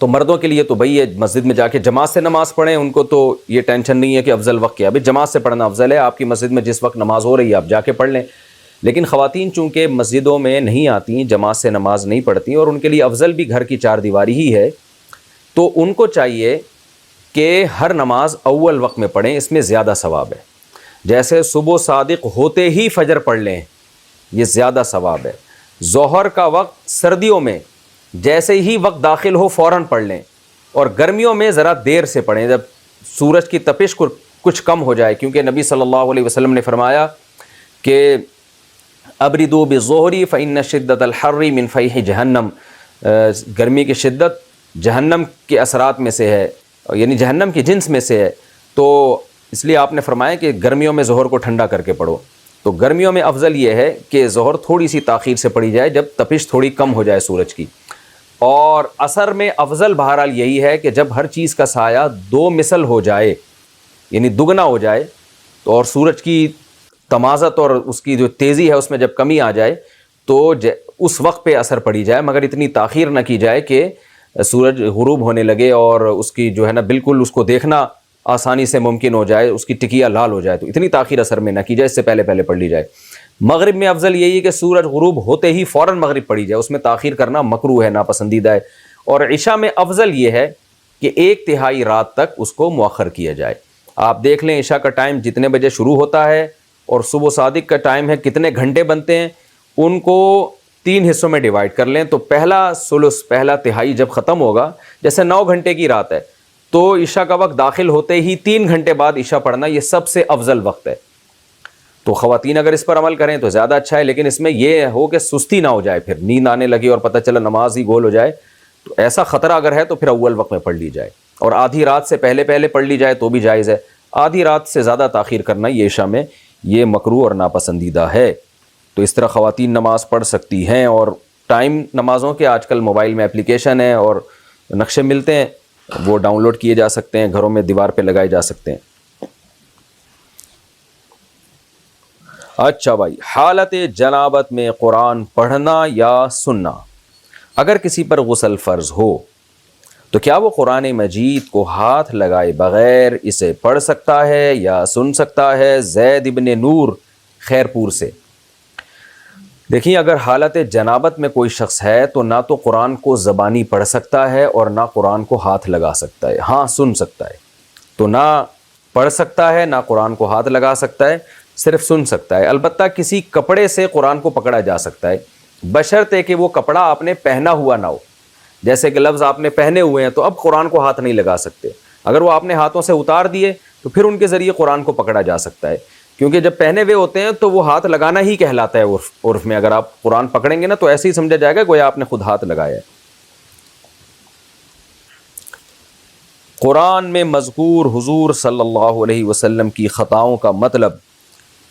تو مردوں کے لیے تو بھائی یہ مسجد میں جا کے جماعت سے نماز پڑھیں، ان کو تو یہ ٹینشن نہیں ہے کہ افضل وقت کیا ہے، بھائی جماعت سے پڑھنا افضل ہے، آپ کی مسجد میں جس وقت نماز ہو رہی ہے آپ جا کے پڑھ لیں۔ لیکن خواتین چونکہ مسجدوں میں نہیں آتیں، جماعت سے نماز نہیں پڑھتیں، اور ان کے لیے افضل بھی گھر کی چار دیواری ہی ہے، تو ان کو چاہیے کہ ہر نماز اول وقت میں پڑھیں، اس میں زیادہ ثواب ہے۔ جیسے صبح صادق ہوتے ہی فجر پڑھ لیں، یہ زیادہ ثواب ہے۔ ظہر کا وقت سردیوں میں جیسے ہی وقت داخل ہو فوراً پڑھ لیں، اور گرمیوں میں ذرا دیر سے پڑھیں، جب سورج کی تپش کچھ کم ہو جائے، کیونکہ نبی صلی اللہ علیہ وسلم نے فرمایا کہ ابردوا بالظہر فإن شدۃ الحر من فیح جہنم، گرمی کی شدت جہنم کے اثرات میں سے ہے، یعنی جہنم کی جنس میں سے ہے، تو اس لیے آپ نے فرمایا کہ گرمیوں میں ظہر کو ٹھنڈا کر کے پڑھو۔ تو گرمیوں میں افضل یہ ہے کہ ظہر تھوڑی سی تاخیر سے پڑھی جائے، جب تپش تھوڑی کم ہو جائے سورج کی۔ اور عصر میں افضل بہرحال یہی ہے کہ جب ہر چیز کا سایہ دو مثل ہو جائے، یعنی دگنا ہو جائے، تو اور سورج کی تمازت اور اس کی جو تیزی ہے اس میں جب کمی آ جائے تو اس وقت پہ عصر پڑھی جائے، مگر اتنی تاخیر نہ کی جائے کہ سورج غروب ہونے لگے اور اس کی جو ہے نا بالکل اس کو دیکھنا آسانی سے ممکن ہو جائے، اس کی ٹکیا لال ہو جائے، تو اتنی تاخیر عصر میں نہ کی جائے، اس سے پہلے پہلے پڑھ لی جائے۔ مغرب میں افضل یہی ہے کہ سورج غروب ہوتے ہی فوراً مغرب پڑھی جائے، اس میں تاخیر کرنا مکروہ ہے، ناپسندیدہ ہے۔ اور عشاء میں افضل یہ ہے کہ 1/3 رات تک اس کو مؤخر کیا جائے۔ آپ دیکھ لیں عشاء کا ٹائم جتنے بجے شروع ہوتا ہے اور صبح صادق کا ٹائم ہے کتنے گھنٹے بنتے ہیں، ان کو 3 حصوں میں ڈیوائڈ کر لیں، تو پہلا ثلث، پہلا تہائی جب ختم ہوگا، جیسے 9 گھنٹے کی رات ہے تو عشاء کا وقت داخل ہوتے ہی 3 گھنٹے بعد عشاء پڑھنا یہ سب سے افضل وقت ہے۔ تو خواتین اگر اس پر عمل کریں تو زیادہ اچھا ہے، لیکن اس میں یہ ہو کہ سستی نہ ہو جائے، پھر نیند آنے لگی اور پتہ چلا نماز ہی گول ہو جائے، تو ایسا خطرہ اگر ہے تو پھر اول وقت میں پڑھ لی جائے، اور آدھی رات سے پہلے پہلے پڑھ لی جائے تو بھی جائز ہے۔ آدھی رات سے زیادہ تاخیر کرنا یہ عشاء میں یہ مکروہ اور ناپسندیدہ ہے۔ تو اس طرح خواتین نماز پڑھ سکتی ہیں، اور ٹائم نمازوں کے آج کل موبائل میں اپلیکیشن ہیں اور نقشے ملتے ہیں، وہ ڈاؤن لوڈ کیے جا سکتے ہیں، گھروں میں دیوار پہ لگائے جا سکتے ہیں۔ اچھا بھائی، حالت جنابت میں قرآن پڑھنا یا سننا، اگر کسی پر غسل فرض ہو تو کیا وہ قرآن مجید کو ہاتھ لگائے بغیر اسے پڑھ سکتا ہے یا سن سکتا ہے؟ زید ابن نور خیرپور سے۔ دیکھیں، اگر حالت جنابت میں کوئی شخص ہے تو نہ تو قرآن کو زبانی پڑھ سکتا ہے اور نہ قرآن کو ہاتھ لگا سکتا ہے، ہاں سن سکتا ہے، تو نہ پڑھ سکتا ہے نہ قرآن کو ہاتھ لگا سکتا ہے، صرف سن سکتا ہے۔ البتہ کسی کپڑے سے قرآن کو پکڑا جا سکتا ہے، بشرطے کہ وہ کپڑا آپ نے پہنا ہوا نہ ہو۔ جیسے گلوز آپ نے پہنے ہوئے ہیں تو اب قرآن کو ہاتھ نہیں لگا سکتے، اگر وہ آپ نے ہاتھوں سے اتار دیے تو پھر ان کے ذریعے قرآن کو پکڑا جا سکتا ہے، کیونکہ جب پہنے ہوئے ہوتے ہیں تو وہ ہاتھ لگانا ہی کہلاتا ہے عرف میں۔ اگر آپ قرآن پکڑیں گے نا تو ایسے ہی سمجھا جائے گا گویا آپ نے خود ہاتھ لگایا ہے۔ قرآن میں مذکور حضور صلی اللہ علیہ وسلم کی خطاؤں کا مطلب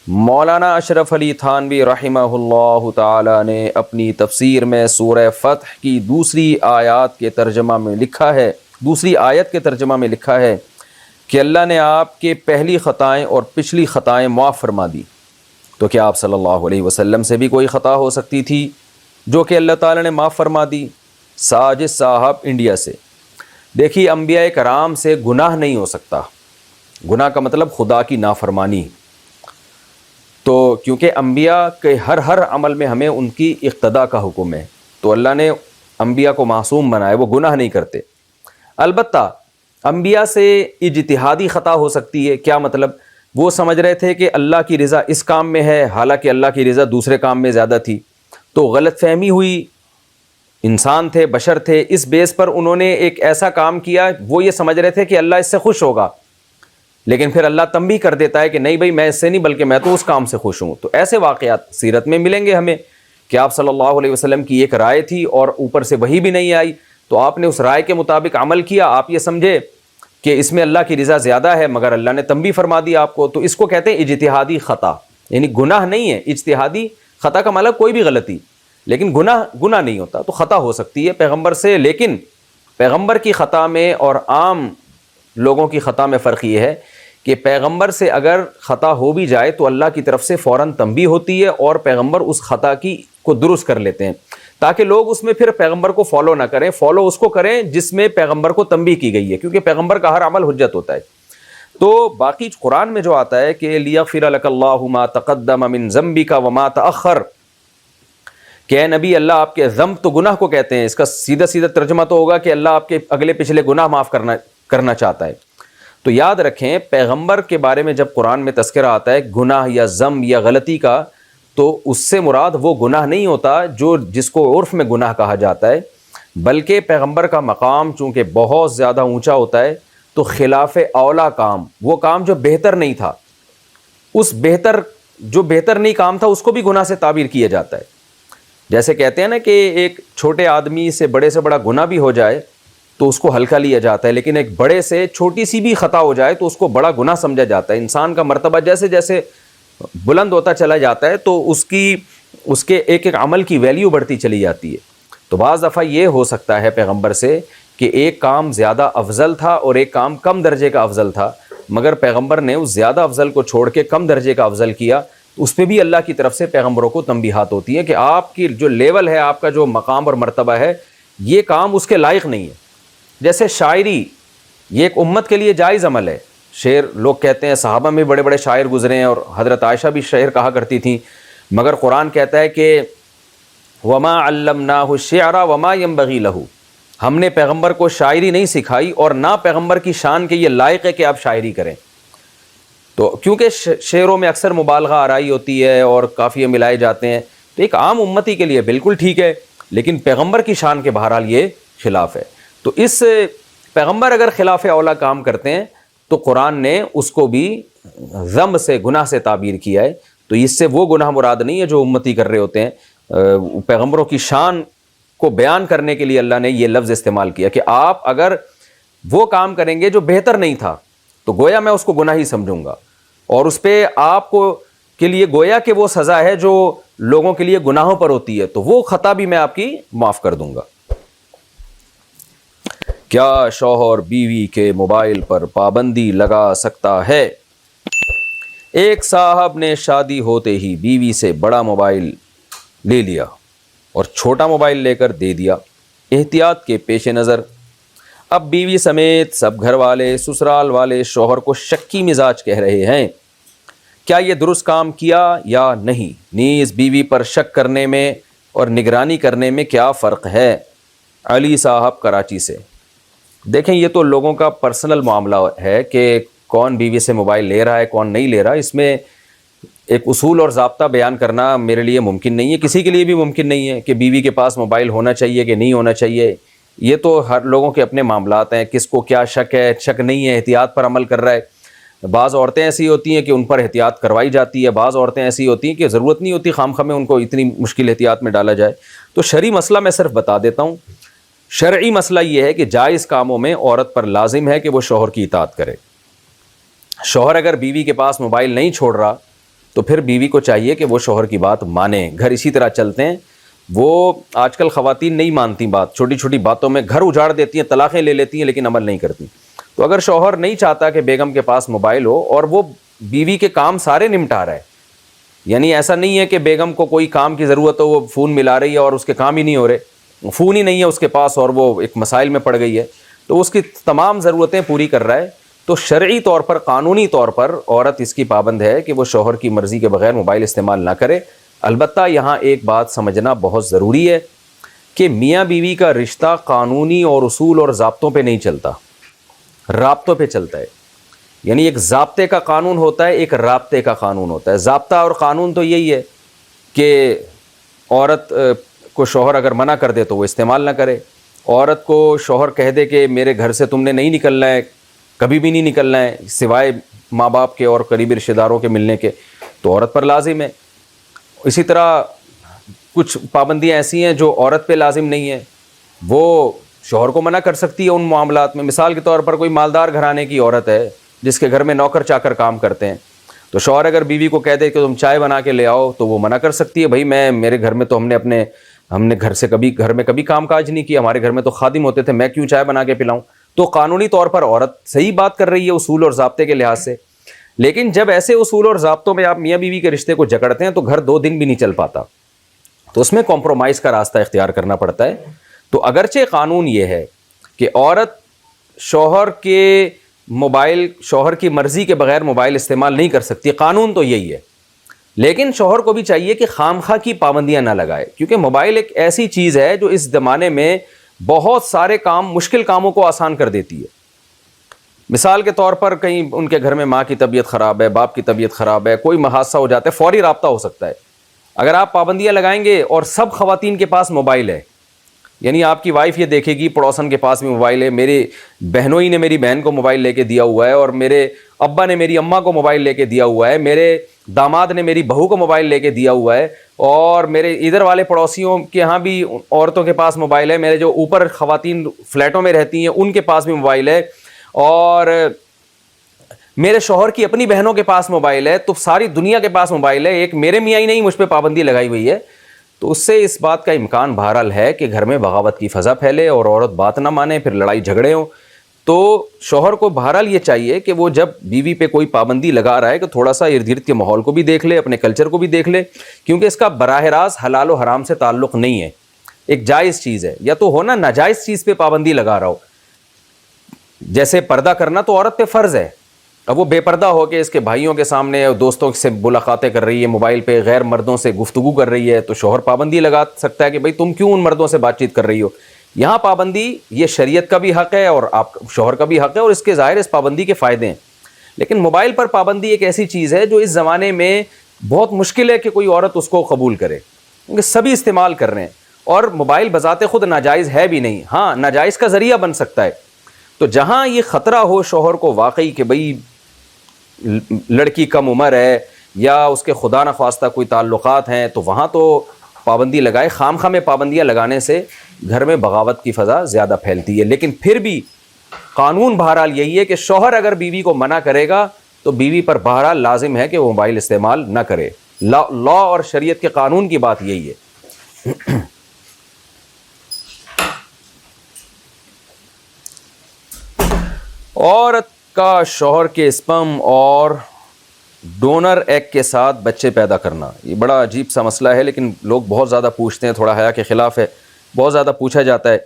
مولانا اشرف علی تھانوی رحمہ اللہ تعالی نے اپنی تفسیر میں سورہ فتح کی دوسری آیت کے ترجمہ میں لکھا ہے کہ اللہ نے آپ کے پہلی خطائیں اور پچھلی خطائیں معاف فرما دی، تو کیا آپ صلی اللہ علیہ وسلم سے بھی کوئی خطا ہو سکتی تھی جو کہ اللہ تعالی نے معاف فرما دی؟ ساجد صاحب انڈیا سے۔ دیکھیے، انبیاء کرام سے گناہ نہیں ہو سکتا، گناہ کا مطلب خدا کی نافرمانی، تو کیونکہ انبیاء کے ہر عمل میں ہمیں ان کی اقتداء کا حکم ہے، تو اللہ نے انبیاء کو معصوم بنایا، وہ گناہ نہیں کرتے۔ البتہ انبیاء سے اجتہادی خطا ہو سکتی ہے، کیا مطلب؟ وہ سمجھ رہے تھے کہ اللہ کی رضا اس کام میں ہے، حالانکہ اللہ کی رضا دوسرے کام میں زیادہ تھی، تو غلط فہمی ہوئی، انسان تھے، بشر تھے، اس بیس پر انہوں نے ایک ایسا کام کیا، وہ یہ سمجھ رہے تھے کہ اللہ اس سے خوش ہوگا، لیکن پھر اللہ تنبیہ کر دیتا ہے کہ نہیں بھائی، میں اس سے نہیں بلکہ میں تو اس کام سے خوش ہوں۔ تو ایسے واقعات سیرت میں ملیں گے ہمیں کہ آپ صلی اللہ علیہ وسلم کی ایک رائے تھی اور اوپر سے وحی بھی نہیں آئی، تو آپ نے اس رائے کے مطابق عمل کیا، آپ یہ سمجھے کہ اس میں اللہ کی رضا زیادہ ہے، مگر اللہ نے تنبیہ فرما دی آپ کو، تو اس کو کہتے ہیں اجتہادی خطا، یعنی گناہ نہیں ہے۔ اجتہادی خطا کا مطلب کوئی بھی غلطی، لیکن گناہ نہیں ہوتا، تو خطا ہو سکتی ہے پیغمبر سے، لیکن پیغمبر کی خطا میں اور عام لوگوں کی خطا میں فرق یہ ہے کہ پیغمبر سے اگر خطا ہو بھی جائے تو اللہ کی طرف سے فوراً تنبیہ ہوتی ہے اور پیغمبر اس خطا کو درست کر لیتے ہیں۔ تاکہ لوگ اس میں پھر پیغمبر کو فالو نہ کریں، فالو اس کو کریں جس میں پیغمبر کو تنبیہ کی گئی ہے، کیونکہ پیغمبر کا ہر عمل حجت ہوتا ہے۔ تو باقی قرآن میں جو آتا ہے کہ لیغفر لک اللہ ما تقدم من ذنبک وما تأخر، کہ اے نبی اللہ آپ کے ذنب تو گناہ کو کہتے ہیں، اس کا سیدھا سیدھا ترجمہ تو ہوگا کہ اللہ آپ کے اگلے پچھلے گناہ معاف کرنا چاہتا ہے۔ تو یاد رکھیں پیغمبر کے بارے میں جب قرآن میں تذکرہ آتا ہے گناہ یا ذنب یا غلطی کا، تو اس سے مراد وہ گناہ نہیں ہوتا جس کو عرف میں گناہ کہا جاتا ہے، بلکہ پیغمبر کا مقام چونکہ بہت زیادہ اونچا ہوتا ہے، تو خلاف اولا کام، وہ کام جو بہتر نہیں تھا، جو بہتر نہیں کام تھا اس کو بھی گناہ سے تعبیر کیا جاتا ہے۔ جیسے کہتے ہیں نا کہ ایک چھوٹے آدمی سے بڑا گناہ بھی ہو جائے تو اس کو ہلکا لیا جاتا ہے، لیکن ایک بڑے سے چھوٹی سی بھی خطا ہو جائے تو اس کو بڑا گناہ سمجھا جاتا ہے۔ انسان کا مرتبہ جیسے جیسے بلند ہوتا چلا جاتا ہے تو اس کے ایک ایک عمل کی ویلیو بڑھتی چلی جاتی ہے۔ تو بعض دفعہ یہ ہو سکتا ہے پیغمبر سے کہ ایک کام زیادہ افضل تھا اور ایک کام کم درجے کا افضل تھا، مگر پیغمبر نے اس زیادہ افضل کو چھوڑ کے کم درجے کا افضل کیا، اس پہ بھی اللہ کی طرف سے پیغمبروں کو تنبیہات ہوتی ہیں کہ آپ کی جو لیول ہے، آپ کا جو مقام اور مرتبہ ہے، یہ کام اس کے لائق نہیں ہے۔ جیسے شاعری، یہ ایک امت کے لیے جائز عمل ہے۔ شعر لوگ کہتے ہیں صحابہ میں بڑے بڑے شاعر گزرے ہیں، اور حضرت عائشہ بھی شعر کہا کرتی تھیں، مگر قرآن کہتا ہے کہ وما علمناہ الشعر وما ينبغی لہ، ہم نے پیغمبر کو شاعری نہیں سکھائی اور نہ پیغمبر کی شان کے یہ لائق ہے کہ آپ شاعری کریں۔ تو کیونکہ شعروں میں اکثر مبالغہ آرائی ہوتی ہے اور قافیے ملائے جاتے ہیں، تو ایک عام امتی کے لیے بالکل ٹھیک ہے، لیکن پیغمبر کی شان کے بہرحال یہ خلاف ہے۔ تو اس پیغمبر اگر خلاف اولا کام کرتے ہیں تو قرآن نے اس کو بھی ذنب سے، گناہ سے تعبیر کیا ہے۔ تو اس سے وہ گناہ مراد نہیں ہے جو امتی کر رہے ہوتے ہیں۔ پیغمبروں کی شان کو بیان کرنے کے لیے اللہ نے یہ لفظ استعمال کیا کہ آپ اگر وہ کام کریں گے جو بہتر نہیں تھا تو گویا میں اس کو گناہ ہی سمجھوں گا، اور اس پہ آپ کو کے لیے گویا کہ وہ سزا ہے جو لوگوں کے لیے گناہوں پر ہوتی ہے، تو وہ خطا بھی میں آپ کی معاف کر دوں گا۔ کیا شوہر بیوی کے موبائل پر پابندی لگا سکتا ہے؟ ایک صاحب نے شادی ہوتے ہی بیوی سے بڑا موبائل لے لیا اور چھوٹا موبائل لے کر دے دیا۔ احتیاط کے پیش نظر اب بیوی سمیت سب گھر والے، سسرال والے شوہر کو شکی مزاج کہہ رہے ہیں۔ کیا یہ درست کام کیا یا نہیں؟ نیز بیوی پر شک کرنے میں اور نگرانی کرنے میں کیا فرق ہے؟ علی صاحب کراچی سے۔ دیکھیں یہ تو لوگوں کا پرسنل معاملہ ہے کہ کون بیوی سے موبائل لے رہا ہے کون نہیں لے رہا، اس میں ایک اصول اور ضابطہ بیان کرنا میرے لیے ممکن نہیں ہے، کسی کے لیے بھی ممکن نہیں ہے کہ بیوی کے پاس موبائل ہونا چاہیے کہ نہیں ہونا چاہیے۔ یہ تو ہر لوگوں کے اپنے معاملات ہیں، کس کو کیا شک ہے، شک نہیں ہے، احتیاط پر عمل کر رہا ہے۔ بعض عورتیں ایسی ہوتی ہیں کہ ان پر احتیاط کروائی جاتی ہے، بعض عورتیں ایسی ہوتی ہیں کہ ضرورت نہیں ہوتی خام خامے ان کو اتنی مشکل احتیاط میں ڈالا جائے۔ تو شرعی مسئلہ میں صرف بتا دیتا ہوں، شرعی مسئلہ یہ ہے کہ جائز کاموں میں عورت پر لازم ہے کہ وہ شوہر کی اطاعت کرے۔ شوہر اگر بیوی کے پاس موبائل نہیں چھوڑ رہا تو پھر بیوی کو چاہیے کہ وہ شوہر کی بات مانے۔ گھر اسی طرح چلتے ہیں، وہ آج کل خواتین نہیں مانتی بات، چھوٹی چھوٹی باتوں میں گھر اجاڑ دیتی ہیں، طلاقیں لے لیتی ہیں لیکن عمل نہیں کرتی۔ تو اگر شوہر نہیں چاہتا کہ بیگم کے پاس موبائل ہو اور وہ بیوی کے کام سارے نمٹا رہا ہے، یعنی ایسا نہیں ہے کہ بیگم کو کوئی کام کی ضرورت ہو وہ فون ملا رہی ہے اور اس کے کام ہی نہیں ہو رہے، فون ہی نہیں ہے اس کے پاس اور وہ ایک مسائل میں پڑ گئی ہے، تو اس کی تمام ضرورتیں پوری کر رہا ہے، تو شرعی طور پر، قانونی طور پر عورت اس کی پابند ہے کہ وہ شوہر کی مرضی کے بغیر موبائل استعمال نہ کرے۔ البتہ یہاں ایک بات سمجھنا بہت ضروری ہے کہ میاں بیوی کا رشتہ قانونی اور اصول اور ضابطوں پہ نہیں چلتا، رابطوں پہ چلتا ہے۔ یعنی ایک ضابطے کا قانون ہوتا ہے، ایک رابطے کا قانون ہوتا ہے۔ ضابطہ اور قانون تو یہی ہے کہ عورت کو شوہر اگر منع کر دے تو وہ استعمال نہ کرے، عورت کو شوہر کہہ دے کہ میرے گھر سے تم نے نہیں نکلنا ہے، کبھی بھی نہیں نکلنا ہے سوائے ماں باپ کے اور قریبی رشتہ داروں کے ملنے کے، تو عورت پر لازم ہے۔ اسی طرح کچھ پابندیاں ایسی ہیں جو عورت پہ لازم نہیں ہیں، وہ شوہر کو منع کر سکتی ہے ان معاملات میں۔ مثال کے طور پر کوئی مالدار گھرانے کی عورت ہے جس کے گھر میں نوکر چاکر کام کرتے ہیں، تو شوہر اگر بیوی کو کہہ دے کہ تم چائے بنا کے لے آؤ تو وہ منع کر سکتی ہے، بھائی میرے گھر میں تو ہم نے گھر میں کبھی کام کاج نہیں کیا، ہمارے گھر میں تو خادم ہوتے تھے، میں کیوں چائے بنا کے پلاؤں؟ تو قانونی طور پر عورت صحیح بات کر رہی ہے اصول اور ضابطے کے لحاظ سے، لیکن جب ایسے اصول اور ضابطوں میں آپ میاں بیوی کے رشتے کو جکڑتے ہیں تو گھر 2 دن بھی نہیں چل پاتا۔ تو اس میں کمپرومائز کا راستہ اختیار کرنا پڑتا ہے. تو اگرچہ قانون یہ ہے کہ عورت شوہر کی مرضی کے بغیر موبائل استعمال نہیں کر سکتی، قانون تو یہی ہے، لیکن شوہر کو بھی چاہیے کہ خامخواہ کی پابندیاں نہ لگائے، کیونکہ موبائل ایک ایسی چیز ہے جو اس زمانے میں بہت سارے مشکل کاموں کو آسان کر دیتی ہے. مثال کے طور پر کہیں ان کے گھر میں ماں کی طبیعت خراب ہے، باپ کی طبیعت خراب ہے، کوئی حادثہ ہو جاتا ہے، فوری رابطہ ہو سکتا ہے. اگر آپ پابندیاں لگائیں گے اور سب خواتین کے پاس موبائل ہے، یعنی آپ کی وائف یہ دیکھے گی پڑوسن کے پاس بھی موبائل ہے، میرے بہنوئی نے میری بہن کو موبائل لے کے دیا ہوا ہے، اور میرے ابا نے میری اماں کو موبائل لے کے دیا ہوا ہے، میرے داماد نے میری بہو کو موبائل لے کے دیا ہوا ہے، اور میرے ادھر والے پڑوسیوں کے ہاں بھی عورتوں کے پاس موبائل ہے، میرے جو اوپر خواتین فلیٹوں میں رہتی ہیں ان کے پاس بھی موبائل ہے، اور میرے شوہر کی اپنی بہنوں کے پاس موبائل ہے، تو ساری دنیا کے پاس موبائل ہے، ایک میرے میاں ہی نہیں مجھ پہ پابندی لگائی ہوئی ہے. تو اس سے اس بات کا امکان بہرحال ہے کہ گھر میں بغاوت کی فضا پھیلے اور عورت بات نہ مانے، پھر لڑائی جھگڑے ہوں. تو شوہر کو بہرحال یہ چاہیے کہ وہ جب بیوی پہ کوئی پابندی لگا رہا ہے کہ تھوڑا سا ارد گرد کے ماحول کو بھی دیکھ لے، اپنے کلچر کو بھی دیکھ لے، کیونکہ اس کا براہ راست حلال و حرام سے تعلق نہیں ہے، ایک جائز چیز ہے. یا تو ہونا ناجائز چیز پہ پابندی لگا رہا ہو، جیسے پردہ کرنا تو عورت پہ فرض ہے، اب وہ بے پردہ ہو کے اس کے بھائیوں کے سامنے دوستوں سے ملاقاتیں کر رہی ہے، موبائل پہ غیر مردوں سے گفتگو کر رہی ہے، تو شوہر پابندی لگا سکتا ہے کہ بھائی تم کیوں ان مردوں سے بات چیت کر رہی ہو. یہاں پابندی یہ شریعت کا بھی حق ہے اور آپ شوہر کا بھی حق ہے، اور اس کے ظاہر اس پابندی کے فائدے ہیں. لیکن موبائل پر پابندی ایک ایسی چیز ہے جو اس زمانے میں بہت مشکل ہے کہ کوئی عورت اس کو قبول کرے، کیونکہ سبھی استعمال کر رہے ہیں، اور موبائل بذات خود ناجائز ہے بھی نہیں، ہاں ناجائز کا ذریعہ بن سکتا ہے. تو جہاں یہ خطرہ ہو شوہر کو واقعی کہ بھئی لڑکی کم عمر ہے یا اس کے خدا نخواستہ کوئی تعلقات ہیں، تو وہاں تو پابندی لگائے. خامخواہ میں پابندیاں لگانے سے گھر میں بغاوت کی فضا زیادہ پھیلتی ہے. لیکن پھر بھی قانون بہرحال یہی ہے کہ شوہر اگر بیوی کو منع کرے گا تو بیوی پر بہرحال لازم ہے کہ وہ موبائل استعمال نہ کرے. لا اور شریعت کے قانون کی بات یہی ہے. عورت کا شوہر کے اسپم اور ڈونر ایگ کے ساتھ بچے پیدا کرنا، یہ بڑا عجیب سا مسئلہ ہے، لیکن لوگ بہت زیادہ پوچھتے ہیں، تھوڑا حیا کے خلاف ہے، بہت زیادہ پوچھا جاتا ہے.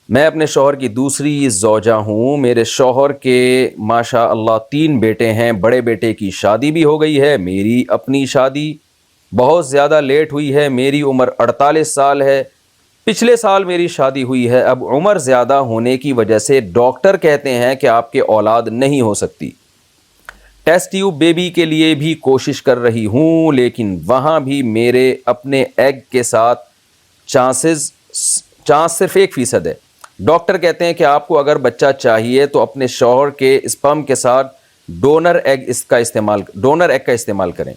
میں اپنے شوہر کی دوسری زوجہ ہوں. میرے شوہر کے ماشاء اللہ 3 بیٹے ہیں. بڑے بیٹے کی شادی بھی ہو گئی ہے. میری اپنی شادی بہت زیادہ لیٹ ہوئی ہے. میری عمر 48 سال ہے. پچھلے سال میری شادی ہوئی ہے. اب عمر زیادہ ہونے کی وجہ سے ڈاکٹر کہتے ہیں کہ آپ کے اولاد نہیں ہو سکتی. ٹیسٹ ٹیوب بیبی کے لیے بھی کوشش کر رہی ہوں، لیکن وہاں بھی میرے اپنے ایگ کے ساتھ چانس صرف 1% ہے. ڈاکٹر کہتے ہیں کہ آپ کو اگر بچہ چاہیے تو اپنے شوہر کے اسپرم کے ساتھ ڈونر ایگ کا استعمال کریں.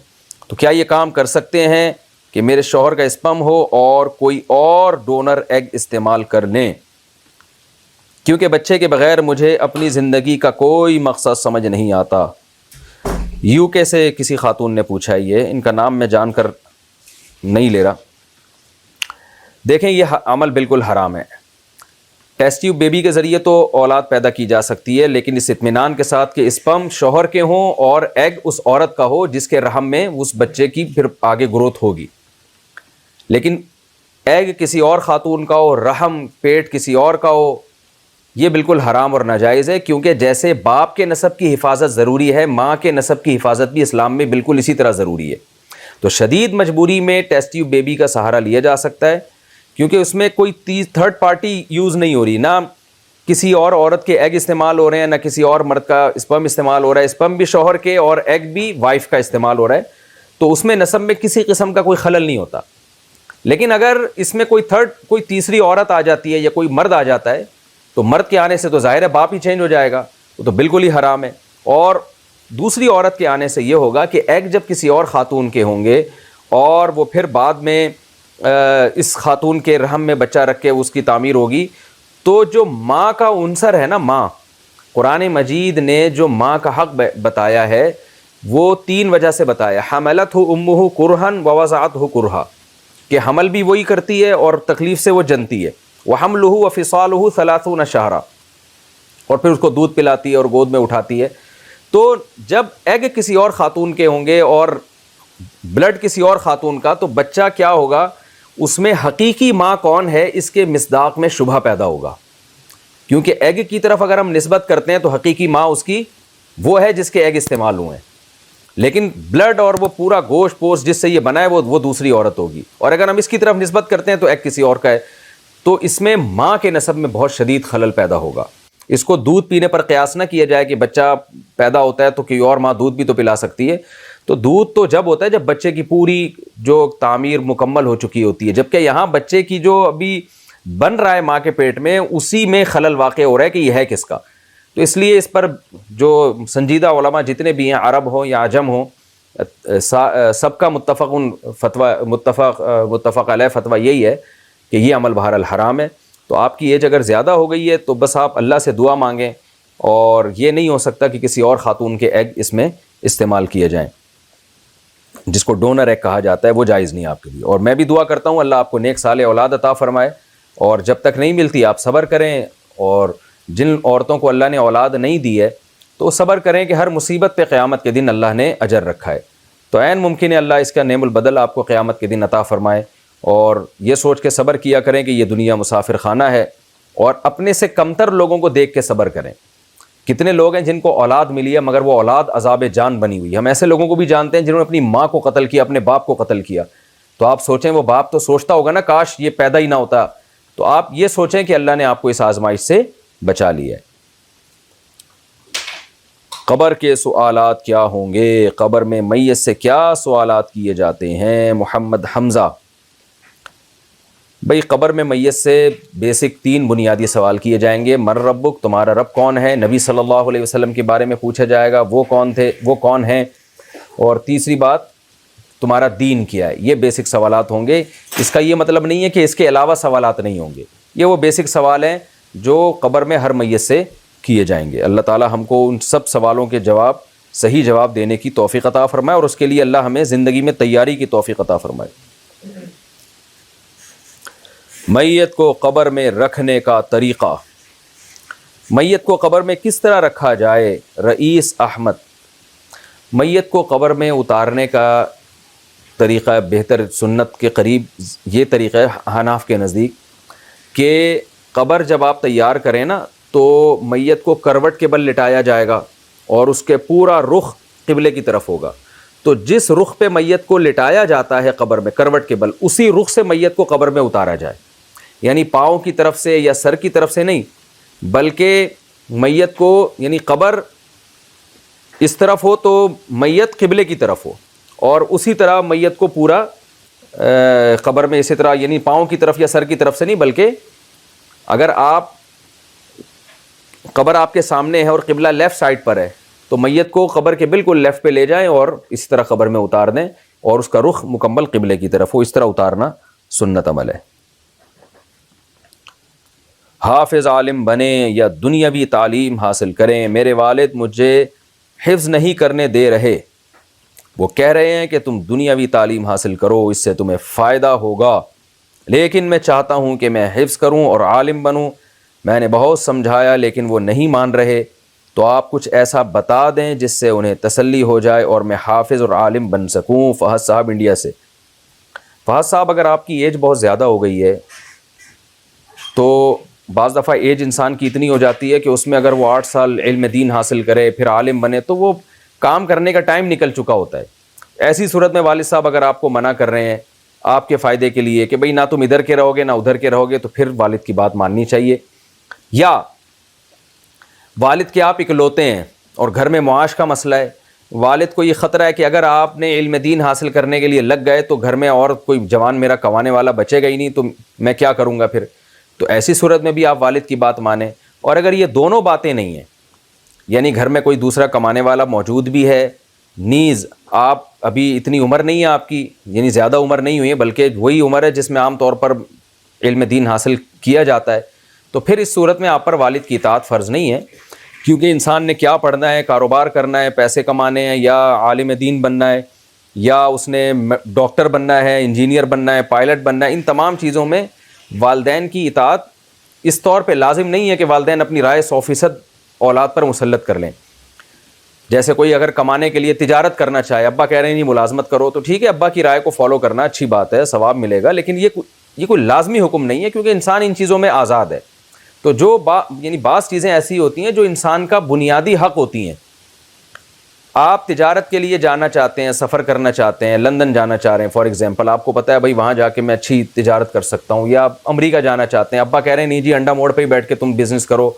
تو کیا یہ کام کر سکتے ہیں کہ میرے شوہر کا اسپرم ہو اور کوئی اور ڈونر ایگ استعمال کر لیں؟ کیونکہ بچے کے بغیر مجھے اپنی زندگی کا کوئی مقصد سمجھ نہیں آتا. UK سے کسی خاتون نے پوچھا ہے، یہ ان کا نام میں جان کر نہیں لے رہا. دیکھیں یہ عمل بالکل حرام ہے. ٹیسٹ ٹیوب بیبی کے ذریعے تو اولاد پیدا کی جا سکتی ہے، لیکن اس اطمینان کے ساتھ کہ اسپرم شوہر کے ہوں اور ایگ اس عورت کا ہو جس کے رحم میں اس بچے کی پھر آگے گروتھ ہوگی. لیکن ایگ کسی اور خاتون کا ہو، رحم پیٹ کسی اور کا ہو، یہ بالکل حرام اور ناجائز ہے. کیونکہ جیسے باپ کے نسب کی حفاظت ضروری ہے، ماں کے نسب کی حفاظت بھی اسلام میں بالکل اسی طرح ضروری ہے. تو شدید مجبوری میں ٹیسٹ ٹیوب بیبی کا سہارا لیا جا سکتا ہے، کیونکہ اس میں کوئی تھرڈ پارٹی یوز نہیں ہو رہی، نہ کسی اور عورت کے ایگ استعمال ہو رہے ہیں، نہ کسی اور مرد کا اسپرم استعمال ہو رہا ہے. اسپرم بھی شوہر کے اور ایگ بھی وائف کا استعمال ہو رہا ہے. تو اس میں نسب میں کسی قسم کا کوئی خلل نہیں ہوتا. لیکن اگر اس میں کوئی تیسری عورت آ جاتی ہے یا کوئی مرد آ جاتا ہے، تو مرد کے آنے سے تو ظاہر ہے باپ ہی چینج ہو جائے گا، وہ تو بالکل ہی حرام ہے. اور دوسری عورت کے آنے سے یہ ہوگا کہ ایگ جب کسی اور خاتون کے ہوں گے اور وہ پھر بعد میں اس خاتون کے رحم میں بچہ رکھ کے اس کی تعمیر ہوگی، تو جو ماں کا عنصر ہے نا، ماں، قرآن مجید نے جو ماں کا حق بتایا ہے وہ 3 وجہ سے بتایا. حملتہ امہ کرہن ووضعتہ کرہا، کہ حمل بھی وہی کرتی ہے اور تکلیف سے وہ جنتی ہے. وحملہ وفصالہ 30 شہرا، اور پھر اس کو دودھ پلاتی ہے اور گود میں اٹھاتی ہے. تو جب ایگ کسی اور خاتون کے ہوں گے اور بلڈ کسی اور خاتون کا، تو بچہ کیا ہوگا، اس میں حقیقی ماں کون ہے اس کے مصداق میں شبہ پیدا ہوگا، کیونکہ ایگ کی طرف اگر ہم نسبت کرتے ہیں تو حقیقی ماں اس کی وہ ہے جس کے ایگ استعمال ہوئے ہیں، لیکن بلڈ اور وہ پورا گوشت پوسٹ جس سے یہ بنا ہے وہ دوسری عورت ہوگی، اور اگر ہم اس کی طرف نسبت کرتے ہیں تو ایگ کسی اور کا ہے، تو اس میں ماں کے نسب میں بہت شدید خلل پیدا ہوگا۔ اس کو دودھ پینے پر قیاس نہ کیا جائے کہ بچہ پیدا ہوتا ہے تو کوئی اور ماں دودھ بھی تو پلا سکتی ہے، تو دودھ تو جب ہوتا ہے جب بچے کی پوری جو تعمیر مکمل ہو چکی ہوتی ہے، جبکہ یہاں بچے کی جو ابھی بن رہا ہے ماں کے پیٹ میں اسی میں خلل واقع ہو رہا ہے کہ یہ ہے کس کا۔ تو اس لیے اس پر جو سنجیدہ علماء جتنے بھی ہیں، عرب ہوں یا عجم ہوں، سب کا متفق علیہ فتویٰ یہی ہے کہ یہ عمل بہرحال حرام ہے۔ تو آپ کی ایج اگر زیادہ ہو گئی ہے تو بس آپ اللہ سے دعا مانگیں، اور یہ نہیں ہو سکتا کہ کسی اور خاتون کے ایگ اس میں استعمال کیے جائیں، جس کو ڈونر ایگ کہا جاتا ہے، وہ جائز نہیں آپ کے لیے۔ اور میں بھی دعا کرتا ہوں اللہ آپ کو نیک صالح اولاد عطا فرمائے، اور جب تک نہیں ملتی آپ صبر کریں، اور جن عورتوں کو اللہ نے اولاد نہیں دی ہے تو صبر کریں کہ ہر مصیبت پہ قیامت کے دن اللہ نے اجر رکھا ہے، تو عین ممکن ہے اللہ اس کا نعم البدل آپ کو قیامت کے دن عطا فرمائے۔ اور یہ سوچ کے صبر کیا کریں کہ یہ دنیا مسافر خانہ ہے، اور اپنے سے کمتر لوگوں کو دیکھ کے صبر کریں۔ کتنے لوگ ہیں جن کو اولاد ملی ہے مگر وہ اولاد عذاب جان بنی ہوئی ہے۔ ہم ایسے لوگوں کو بھی جانتے ہیں جنہوں نے اپنی ماں کو قتل کیا، اپنے باپ کو قتل کیا، تو آپ سوچیں وہ باپ تو سوچتا ہوگا نا کاش یہ پیدا ہی نہ ہوتا، تو آپ یہ سوچیں کہ اللہ نے آپ کو اس آزمائش سے بچا لیا ہے۔ قبر کے سوالات کیا ہوں گے؟ قبر میں میت سے کیا سوالات کیے جاتے ہیں؟ محمد حمزہ بھئی، قبر میں میت سے بیسک 3 بنیادی سوال کیے جائیں گے۔ من ربک، تمہارا رب کون ہے؟ نبی صلی اللہ علیہ وسلم کے بارے میں پوچھا جائے گا، وہ کون تھے، وہ کون ہیں، اور تیسری بات تمہارا دین کیا ہے۔ یہ بیسک سوالات ہوں گے۔ اس کا یہ مطلب نہیں ہے کہ اس کے علاوہ سوالات نہیں ہوں گے، یہ وہ بیسک سوال ہیں جو قبر میں ہر میت سے کیے جائیں گے۔ اللہ تعالی ہم کو ان سب سوالوں کے صحیح جواب دینے کی توفیق عطا فرمائے، اور اس کے لیے اللہ ہمیں زندگی میں تیاری کی توفیق عطا فرمائے۔ میت کو قبر میں رکھنے کا طریقہ، میت کو قبر میں کس طرح رکھا جائے؟ رئیس احمد، میت کو قبر میں اتارنے کا طریقہ بہتر سنت کے قریب یہ طریقہ ہے حناف کے نزدیک کہ قبر جب آپ تیار کریں نا تو میت کو کروٹ کے بل لٹایا جائے گا، اور اس کے پورا رخ قبلے کی طرف ہوگا، تو جس رخ پہ میت کو لٹایا جاتا ہے قبر میں کروٹ کے بل، اسی رخ سے میت کو قبر میں اتارا جائے، یعنی پاؤں کی طرف سے یا سر کی طرف سے نہیں، بلکہ میت کو یعنی قبر اس طرف ہو تو میت قبلے کی طرف ہو، اور اسی طرح میت کو پورا قبر میں اسی طرح یعنی پاؤں کی طرف یا سر کی طرف سے نہیں، بلکہ اگر قبر آپ کے سامنے ہے اور قبلہ لیفٹ سائڈ پر ہے تو میت کو قبر کے بالکل لیفٹ پہ لے جائیں اور اسی طرح قبر میں اتار دیں، اور اس کا رخ مکمل قبلے کی طرف ہو، اس طرح اتارنا سنت عمل ہے۔ حافظ عالم بنیں یا دنیاوی تعلیم حاصل کریں، میرے والد مجھے حفظ نہیں کرنے دے رہے، وہ کہہ رہے ہیں کہ تم دنیاوی تعلیم حاصل کرو، اس سے تمہیں فائدہ ہوگا، لیکن میں چاہتا ہوں کہ میں حفظ کروں اور عالم بنوں، میں نے بہت سمجھایا لیکن وہ نہیں مان رہے، تو آپ کچھ ایسا بتا دیں جس سے انہیں تسلی ہو جائے اور میں حافظ اور عالم بن سکوں۔ فہد صاحب انڈیا سے۔ فہد صاحب اگر آپ کی ایج بہت زیادہ ہو گئی ہے تو بعض دفعہ ایج انسان کی اتنی ہو جاتی ہے کہ اس میں اگر وہ 8 سال علم دین حاصل کرے پھر عالم بنے تو وہ کام کرنے کا ٹائم نکل چکا ہوتا ہے۔ ایسی صورت میں والد صاحب اگر آپ کو منع کر رہے ہیں آپ کے فائدے کے لیے کہ بھئی نہ تم ادھر کے رہو گے نہ ادھر کے رہو گے، تو پھر والد کی بات ماننی چاہیے۔ یا والد کے آپ اکلوتے ہیں اور گھر میں معاش کا مسئلہ ہے، والد کو یہ خطرہ ہے کہ اگر آپ نے علم دین حاصل کرنے کے لیے لگ گئے تو گھر میں اور کوئی جوان میرا کمانے والا بچے گا ہی نہیں، تو میں کیا کروں گا پھر، تو ایسی صورت میں بھی آپ والد کی بات مانیں۔ اور اگر یہ دونوں باتیں نہیں ہیں، یعنی گھر میں کوئی دوسرا کمانے والا موجود بھی ہے، نیز آپ ابھی اتنی عمر نہیں ہے آپ کی، یعنی زیادہ عمر نہیں ہوئی ہے بلکہ وہی عمر ہے جس میں عام طور پر علم دین حاصل کیا جاتا ہے، تو پھر اس صورت میں آپ پر والد کی اطاعت فرض نہیں ہے، کیونکہ انسان نے کیا پڑھنا ہے، کاروبار کرنا ہے، پیسے کمانے ہیں، یا عالم دین بننا ہے، یا اس نے ڈاکٹر بننا ہے، انجینئر بننا ہے، پائلٹ بننا ہے، ان تمام چیزوں میں والدین کی اطاعت اس طور پہ لازم نہیں ہے کہ والدین اپنی رائے 100% اولاد پر مسلط کر لیں۔ جیسے کوئی اگر کمانے کے لیے تجارت کرنا چاہے، ابا کہہ رہے ہیں نہیں ملازمت کرو، تو ٹھیک ہے، ابا کی رائے کو فالو کرنا اچھی بات ہے، ثواب ملے گا، لیکن یہ کوئی لازمی حکم نہیں ہے، کیونکہ انسان ان چیزوں میں آزاد ہے۔ تو جو یعنی بعض چیزیں ایسی ہوتی ہیں جو انسان کا بنیادی حق ہوتی ہیں۔ آپ تجارت کے لیے جانا چاہتے ہیں، سفر کرنا چاہتے ہیں، لندن جانا چاہ رہے ہیں فار ایگزامپل، آپ کو پتہ ہے بھائی وہاں جا کے میں اچھی تجارت کر سکتا ہوں، یا امریکہ جانا چاہتے ہیں، ابا کہہ رہے ہیں نہیں جی انڈا موڑ پہ ہی بیٹھ کے تم بزنس کرو،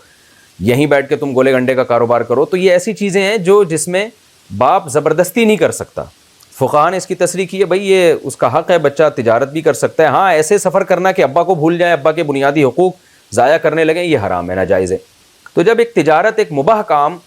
یہیں بیٹھ کے تم گولے گنڈے کا کاروبار کرو۔ تو یہ ایسی چیزیں ہیں جس میں باپ زبردستی نہیں کر سکتا۔ فقہاء نے اس کی تصریح کی ہے بھائی یہ اس کا حق ہے، بچہ تجارت بھی کر سکتا ہے، ہاں ایسے سفر کرنا کہ ابا کو بھول جائیں، ابا کے بنیادی حقوق ضائع کرنے لگیں، یہ حرام ہے، ناجائز ہے۔ تو جب ایک تجارت ایک مباح کام